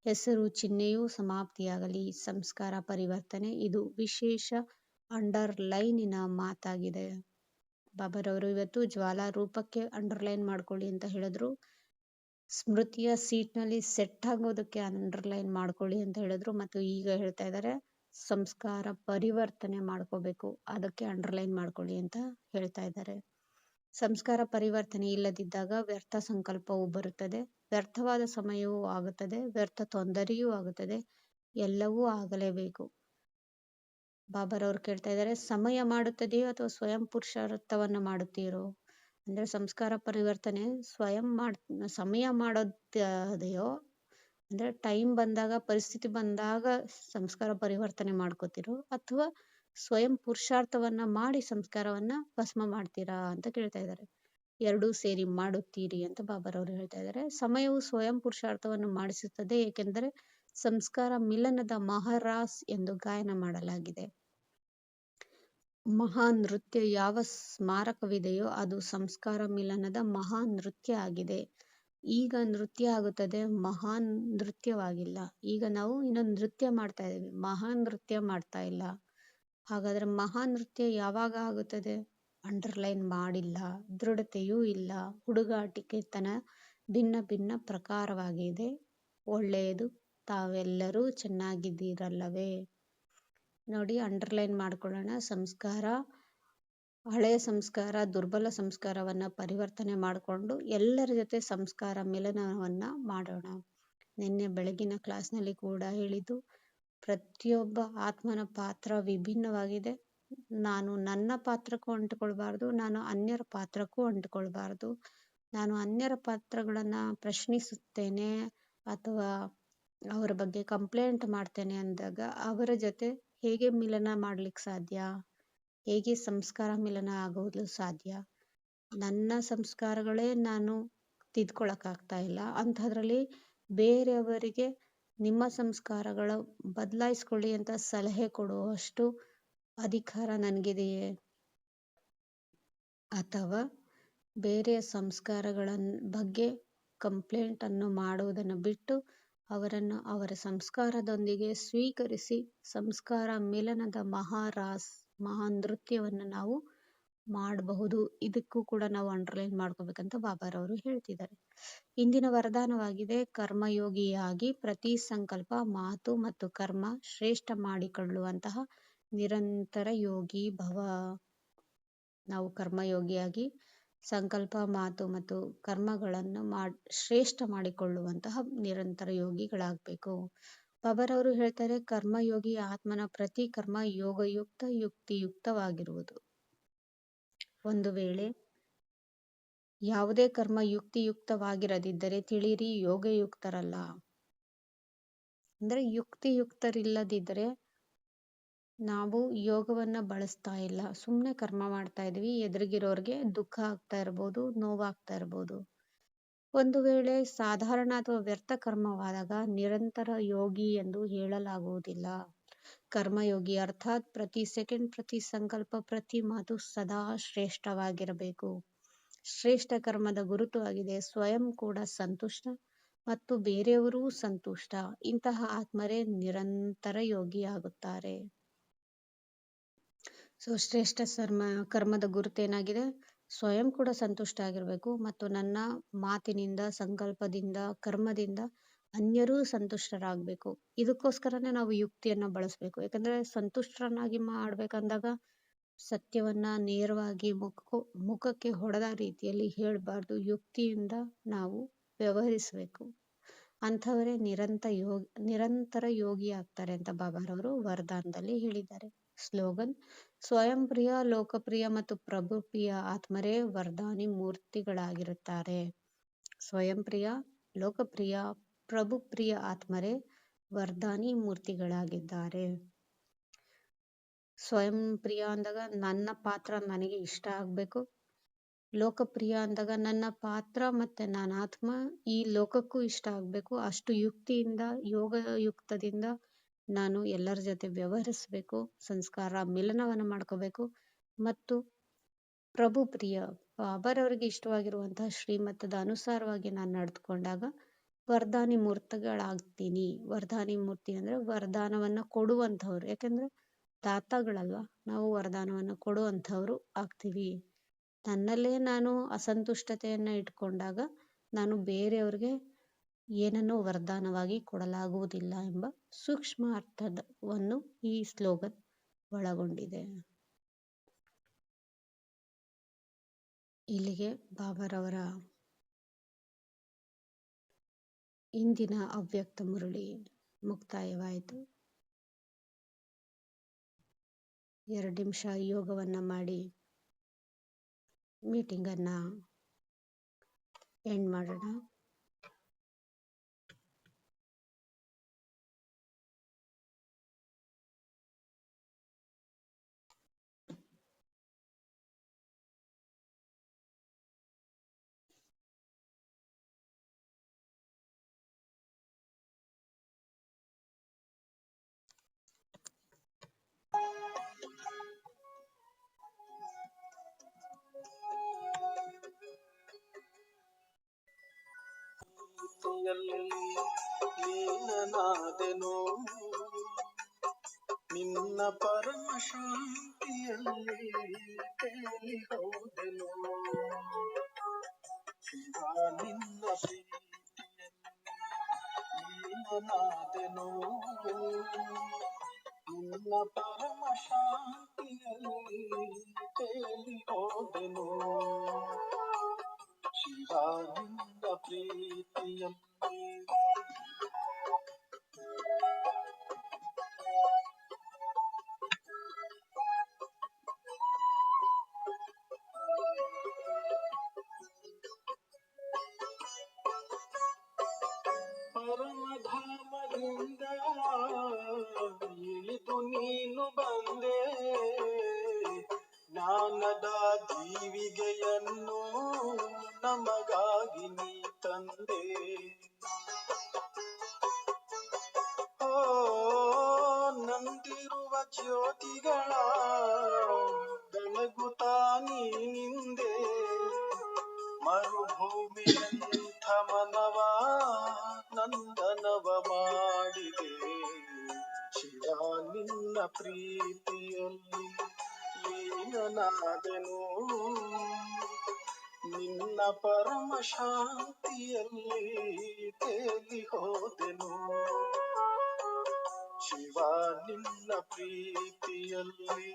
ಹೆಸರು ಚಿಹ್ನೆಯೂ ಸಮಾಪ್ತಿಯಾಗಲಿ. ಸಂಸ್ಕಾರ ಪರಿವರ್ತನೆ ಇದು ವಿಶೇಷ ಅಂಡರ್ಲೈನಿನ ಮಾತಾಗಿದೆ. ಬಾಬಾರವರು ಇವತ್ತು ಜ್ವಾಲಾ ರೂಪಕ್ಕೆ ಅಂಡರ್ಲೈನ್ ಮಾಡ್ಕೊಳ್ಳಿ ಅಂತ ಹೇಳಿದ್ರು. ಸ್ಮೃತಿಯ ಸೀಟ್ನಲ್ಲಿ ಸೆಟ್ ಆಗೋದಕ್ಕೆ ಅಂಡರ್ಲೈನ್ ಮಾಡ್ಕೊಳ್ಳಿ ಅಂತ ಹೇಳಿದ್ರು. ಮತ್ತು ಈಗ ಹೇಳ್ತಾ ಇದ್ದಾರೆ ಸಂಸ್ಕಾರ ಪರಿವರ್ತನೆ ಮಾಡ್ಕೋಬೇಕು, ಅದಕ್ಕೆ ಅಂಡರ್ಲೈನ್ ಮಾಡ್ಕೊಳ್ಳಿ ಅಂತ ಹೇಳ್ತಾ ಇದ್ದಾರೆ. ಸಂಸ್ಕಾರ ಪರಿವರ್ತನೆ ಇಲ್ಲದಿದ್ದಾಗ ವ್ಯರ್ಥ ಸಂಕಲ್ಪವು ಬರುತ್ತದೆ, ವ್ಯರ್ಥವಾದ ಸಮಯವೂ ಆಗುತ್ತದೆ, ವ್ಯರ್ಥ ತೊಂದರೆಯೂ ಆಗುತ್ತದೆ. ಎಲ್ಲವೂ ಆಗಲೇಬೇಕು. ಬಾಬಾರವರು ಕೇಳ್ತಾ ಇದ್ದಾರೆ, ಸಮಯ ಮಾಡುತ್ತದೆಯೋ ಅಥವಾ ಸ್ವಯಂ ಪುರುಷಾರ್ಥವನ್ನ ಮಾಡುತ್ತೀರೋ? ಅಂದ್ರೆ ಸಂಸ್ಕಾರ ಪರಿವರ್ತನೆ ಸಮಯ ಮಾಡೋದೆಯೋ, ಅಂದ್ರೆ ಟೈಮ್ ಬಂದಾಗ, ಪರಿಸ್ಥಿತಿ ಬಂದಾಗ ಸಂಸ್ಕಾರ ಪರಿವರ್ತನೆ ಮಾಡ್ಕೋತಿರೋ, ಅಥವಾ ಸ್ವಯಂ ಪುರುಷಾರ್ಥವನ್ನ ಮಾಡಿ ಸಂಸ್ಕಾರವನ್ನ ಭಸ್ಮ ಮಾಡ್ತೀರಾ ಅಂತ ಕೇಳ್ತಾ ಇದ್ದಾರೆ. ಎರಡೂ ಸೇರಿ ಮಾಡುತ್ತೀರಿ ಅಂತ ಬಾಬಾರವರು ಹೇಳ್ತಾ ಇದ್ದಾರೆ. ಸಮಯವು ಸ್ವಯಂ ಪುರುಷಾರ್ಥವನ್ನು ಮಾಡಿಸುತ್ತದೆ, ಏಕೆಂದರೆ ಸಂಸ್ಕಾರ ಮಿಲನದ ಮಹಾರಾಸ್ ಎಂದು ಗಾಯನ ಮಾಡಲಾಗಿದೆ. ಮಹಾನ್ ನೃತ್ಯ ಯಾವ ಸ್ಮಾರಕವಿದೆಯೋ ಅದು ಸಂಸ್ಕಾರ ಮಿಲನದ ಮಹಾನ್ ನೃತ್ಯ ಆಗಿದೆ. ಈಗ ನೃತ್ಯ ಆಗುತ್ತದೆ, ಮಹಾನ್ ನೃತ್ಯವಾಗಿಲ್ಲ. ಈಗ ನಾವು ಇನ್ನೊಂದು ನೃತ್ಯ ಮಾಡ್ತಾ ಇದ್ದೀವಿ, ಮಹಾನ್ ನೃತ್ಯ ಮಾಡ್ತಾ ಇಲ್ಲ. ಹಾಗಾದ್ರೆ ಮಹಾನ್ ನೃತ್ಯ ಯಾವಾಗ ಆಗುತ್ತದೆ? ಅಂಡರ್ಲೈನ್ ಮಾಡಿಲ್ಲ, ದೃಢತೆಯೂ ಇಲ್ಲ, ಹುಡುಗಾಟಿಕೆತನ ಭಿನ್ನ ಪ್ರಕಾರವಾಗಿದೆ. ಒಳ್ಳೆಯದು, ತಾವೆಲ್ಲರೂ ಚೆನ್ನಾಗಿದ್ದೀರಲ್ಲವೇ? ನೋಡಿ, ಅಂಡರ್ಲೈನ್ ಮಾಡ್ಕೊಳ್ಳೋಣ. ಸಂಸ್ಕಾರ, ಹಳೆಯ ಸಂಸ್ಕಾರ, ದುರ್ಬಲ ಸಂಸ್ಕಾರವನ್ನ ಪರಿವರ್ತನೆ ಮಾಡಿಕೊಂಡು ಎಲ್ಲರ ಜೊತೆ ಸಂಸ್ಕಾರ ಮಿಲನವನ್ನ ಮಾಡೋಣ. ನಿನ್ನೆ ಬೆಳಗಿನ ಕ್ಲಾಸ್ನಲ್ಲಿ ಕೂಡ ಹೇಳಿದ್ದು, ಪ್ರತಿಯೊಬ್ಬ ಆತ್ಮನ ಪಾತ್ರ ವಿಭಿನ್ನವಾಗಿದೆ. ನಾನು ನನ್ನ ಪಾತ್ರಕ್ಕೂ ಅಂಟಿಕೊಳ್ಬಾರ್ದು, ನಾನು ಅನ್ಯರ ಪಾತ್ರಕ್ಕೂ ಅಂಟಿಕೊಳ್ಬಾರ್ದು. ನಾನು ಅನ್ಯರ ಪಾತ್ರಗಳನ್ನ ಪ್ರಶ್ನಿಸುತ್ತೇನೆ ಅಥವಾ ಅವರ ಬಗ್ಗೆ ಕಂಪ್ಲೇಂಟ್ ಮಾಡ್ತೇನೆ ಅಂದಾಗ ಅವರ ಜೊತೆ ಹೇಗೆ ಮಿಲನ ಮಾಡ್ಲಿಕ್ಕೆ ಸಾಧ್ಯ? ಹೇಗೆ ಸಂಸ್ಕಾರ ಮಿಲನ ಆಗೋದು ಸಾಧ್ಯ? ನನ್ನ ಸಂಸ್ಕಾರಗಳೇ ನಾನು ತಿದ್ಕೊಳಕ್ಕಾಗ್ತಾ ಇಲ್ಲ. ಅಂಥದ್ರಲ್ಲಿ ಬೇರೆಯವರಿಗೆ ನಿಮ್ಮ ಸಂಸ್ಕಾರಗಳ ಬದಲಾಯಿಸ್ಕೊಳ್ಳಿ ಅಂತ ಸಲಹೆ ಕೊಡುವಷ್ಟು ಅಧಿಕಾರ ನನಗಿದೆಯೇ? ಅಥವಾ ಬೇರೆಯ ಸಂಸ್ಕಾರಗಳ ಬಗ್ಗೆ ಕಂಪ್ಲೇಂಟ್ ಅನ್ನು ಮಾಡುವುದನ್ನು ಬಿಟ್ಟು ಅವರನ್ನು ಅವರ ಸಂಸ್ಕಾರದೊಂದಿಗೆ ಸ್ವೀಕರಿಸಿ ಸಂಸ್ಕಾರ ಮಿಲನದ ಮಹಾ ನೃತ್ಯವನ್ನು ನಾವು ಮಾಡಬಹುದು. ಇದಕ್ಕೂ ಕೂಡ ನಾವು ಅಂಡರ್ಲೈನ್ ಮಾಡ್ಕೋಬೇಕಂತ ಬಾಬಾರವರು ಹೇಳ್ತಿದ್ದಾರೆ. ಇಂದಿನ ವರದಾನವಾಗಿದೆ, ಕರ್ಮಯೋಗಿಯಾಗಿ ಪ್ರತಿ ಸಂಕಲ್ಪ, ಮಾತು ಮತ್ತು ಕರ್ಮ ಶ್ರೇಷ್ಠ ಮಾಡಿಕೊಳ್ಳುವಂತಹ ನಿರಂತರ ಯೋಗಿ ಭವ. ನಾವು ಕರ್ಮಯೋಗಿಯಾಗಿ ಸಂಕಲ್ಪ, ಮಾತು ಮತ್ತು ಕರ್ಮಗಳನ್ನು ಶ್ರೇಷ್ಠ ಮಾಡಿಕೊಳ್ಳುವಂತಹ ನಿರಂತರ ಯೋಗಿಗಳಾಗಬೇಕು. ಬಾಬಾರವರು ಹೇಳ್ತಾರೆ, ಕರ್ಮಯೋಗಿ ಆತ್ಮನ ಪ್ರತಿ ಕರ್ಮ ಯೋಗಯುಕ್ತ ಯುಕ್ತಿಯುಕ್ತವಾಗಿರುವುದು. ಒಂದು ವೇಳೆ ಯಾವುದೇ ಕರ್ಮ ಯುಕ್ತಿಯುಕ್ತವಾಗಿರದಿದ್ದರೆ ತಿಳಿಯಿರಿ ಯೋಗಯುಕ್ತರಲ್ಲ. ಅಂದ್ರೆ ಯುಕ್ತಿಯುಕ್ತರಿಲ್ಲದಿದ್ದರೆ ನಾವು ಯೋಗವನ್ನ ಬಳಸ್ತಾ ಇಲ್ಲ, ಸುಮ್ಮನೆ ಕರ್ಮ ಮಾಡ್ತಾ ಇದೀವಿ. ಎದುರಿಗಿರೋರ್ಗೆ ದುಃಖ ಆಗ್ತಾ ಇರ್ಬೋದು, ನೋವಾಗ್ತಾ ಇರ್ಬೋದು. ಒಂದು ವೇಳೆ ಸಾಧಾರಣ ಅಥವಾ ವ್ಯರ್ಥ ಕರ್ಮವಾದಾಗ ನಿರಂತರ ಯೋಗಿ ಎಂದು ಹೇಳಲಾಗುವುದಿಲ್ಲ. ಕರ್ಮಯೋಗಿ ಅರ್ಥಾತ್ ಪ್ರತಿ ಸೆಕೆಂಡ್, ಪ್ರತಿ ಸಂಕಲ್ಪ, ಪ್ರತಿ ಮಾತು ಸದಾ ಶ್ರೇಷ್ಠವಾಗಿರಬೇಕು. ಶ್ರೇಷ್ಠ ಕರ್ಮದ ಗುರುತು ಆಗಿದೆ ಸ್ವಯಂ ಕೂಡ ಸಂತುಷ್ಟ ಮತ್ತು ಬೇರೆಯವರೂ ಸಂತುಷ್ಟ. ಇಂತಹ ಆತ್ಮರೇ ನಿರಂತರ ಯೋಗಿ ಆಗುತ್ತಾರೆ. ಶ್ರೇಷ್ಠ ಕರ್ಮದ ಗುರುತೇನಾಗಿದೆ? ಸ್ವಯಂ ಕೂಡ ಸಂತುಷ್ಟ ಆಗಿರ್ಬೇಕು ಮತ್ತು ನನ್ನ ಮಾತಿನಿಂದ, ಸಂಕಲ್ಪದಿಂದ, ಕರ್ಮದಿಂದ ಅನ್ಯರೂ ಸಂತುಷ್ಟರಾಗಬೇಕು. ಇದಕ್ಕೋಸ್ಕರನೇ ನಾವು ಯುಕ್ತಿಯನ್ನ ಬಳಸಬೇಕು. ಯಾಕಂದ್ರೆ ಸಂತುಷ್ಟರನ್ನಾಗಿ ಮಾಡ್ಬೇಕಂದಾಗ ಸತ್ಯವನ್ನ ನೇರವಾಗಿ ಮುಖಕ್ಕೆ ಹೊಡೆದ ರೀತಿಯಲ್ಲಿ ಹೇಳಬಾರ್ದು. ಯುಕ್ತಿಯಿಂದ ನಾವು ವ್ಯವಹರಿಸಬೇಕು. ಅಂಥವರೇ ನಿರಂತರ ಯೋಗಿ ಆಗ್ತಾರೆ ಅಂತ ಬಾಬಾರವರು ವರದಾನದಲ್ಲಿ ಹೇಳಿದ್ದಾರೆ. ಸ್ಲೋಗನ್: ಸ್ವಯಂ ಪ್ರಿಯ, ಲೋಕಪ್ರಿಯ ಮತ್ತು ಪ್ರಭುಪ್ರಿಯ ಆತ್ಮರೇ ವರದಾನಿ ಮೂರ್ತಿಗಳಾಗಿರುತ್ತಾರೆ. ಸ್ವಯಂ ಪ್ರಿಯ, ಲೋಕಪ್ರಿಯ, ಪ್ರಭುಪ್ರಿಯ ಆತ್ಮರೇ ವರದಾನಿ ಮೂರ್ತಿಗಳಾಗಿದ್ದಾರೆ. ಸ್ವಯಂ ಪ್ರಿಯ ಅಂದಾಗ ನನ್ನ ಪಾತ್ರ ನನಗೆ ಇಷ್ಟ ಆಗ್ಬೇಕು. ಲೋಕಪ್ರಿಯ ಅಂದಾಗ ನನ್ನ ಪಾತ್ರ ಮತ್ತೆ ನನ್ನ ಆತ್ಮ ಈ ಲೋಕಕ್ಕೂ ಇಷ್ಟ ಆಗ್ಬೇಕು. ಅಷ್ಟು ಯುಕ್ತಿಯಿಂದ, ಯೋಗಯುಕ್ತದಿಂದ ನಾನು ಎಲ್ಲರ ಜೊತೆ ವ್ಯವಹರಿಸಬೇಕು, ಸಂಸ್ಕಾರ ಮಿಲನವನ್ನು ಮಾಡ್ಕೋಬೇಕು. ಮತ್ತು ಪ್ರಭು ಪ್ರಿಯ, ಬಾಬಾರವರಿಗೆ ಇಷ್ಟವಾಗಿರುವಂತಹ ಶ್ರೀಮತದ ಅನುಸಾರವಾಗಿ ನಾನು ನಡೆದುಕೊಂಡಾಗ ವರದಾನಿ ಮೂರ್ತಿಗಳಾಗ್ತೀನಿ. ವರದಾನಿ ಮೂರ್ತಿ ಅಂದ್ರೆ ವರದಾನವನ್ನ ಕೊಡುವಂಥವ್ರು. ಯಾಕಂದ್ರೆ ದಾತಗಳಲ್ವಾ, ನಾವು ವರದಾನವನ್ನು ಕೊಡುವಂಥವ್ರು ಆಗ್ತೀವಿ. ನನ್ನಲ್ಲೇ ನಾನು ಅಸಂತುಷ್ಟತೆಯನ್ನ ಇಟ್ಕೊಂಡಾಗ ನಾನು ಬೇರೆಯವ್ರಿಗೆ ಏನನ್ನೂ ವರದಾನವಾಗಿ ಕೊಡಲಾಗುವುದಿಲ್ಲ ಎಂಬ ಸೂಕ್ಷ್ಮ ಅರ್ಥವನ್ನು ಈ ಸ್ಲೋಗನ್ ಒಳಗೊಂಡಿದೆ. ಇಲ್ಲಿಗೆ ಬಾಬಾರವರ ಇಂದಿನ ಅವ್ಯಕ್ತ ಮುರಳಿ ಮುಕ್ತಾಯವಾಯಿತು. 2 ನಿಮಿಷ ಯೋಗವನ್ನ ಮಾಡಿ ಮೀಟಿಂಗನ್ನು ಎಂಡ್ ಮಾಡೋಣ. ಲೀನನಾದೆನೋ ನಿನ್ನ ಪರಮ ಶಾಂತಿಯಲ್ಲಿ ತೇಲಿ ಹೋದೆನೋ ಶಿವ ನಿನ್ನ ಪ್ರೀತಿಯಲ್ಲಿ ಲೀನನಾದೆನೋ ನಿನ್ನ ಪರಮ ಶಾಂತಿಯಲ್ಲಿ ತೇಲಿ ಹೋದೆನೋ ಶಿವ ನಿನ್ನ ಪ್ರೀತಿಯಲ್ಲಿ. ಜ್ಯೋತಿಗಳ ಬೆಳಗುತ್ತಾ ನೀನಿಂದೆ ಮರುಭೂಮಿಯಂಥ ಮನವ ನಂದನವ ಮಾಡಿದೆ ಶಿವ ನಿನ್ನ ಪ್ರೀತಿಯಲ್ಲಿ ಲೀನನಾದೆನು ನಿನ್ನ ಪರಮ ಶಾಂತಿಯಲ್ಲಿ ತೇಲಿ ಹೋದೆನು ಶಿವ ನಿನ್ನ ಪ್ರೀತಿಯಲ್ಲಿ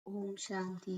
ಓಂ ಶಾಂತಿ.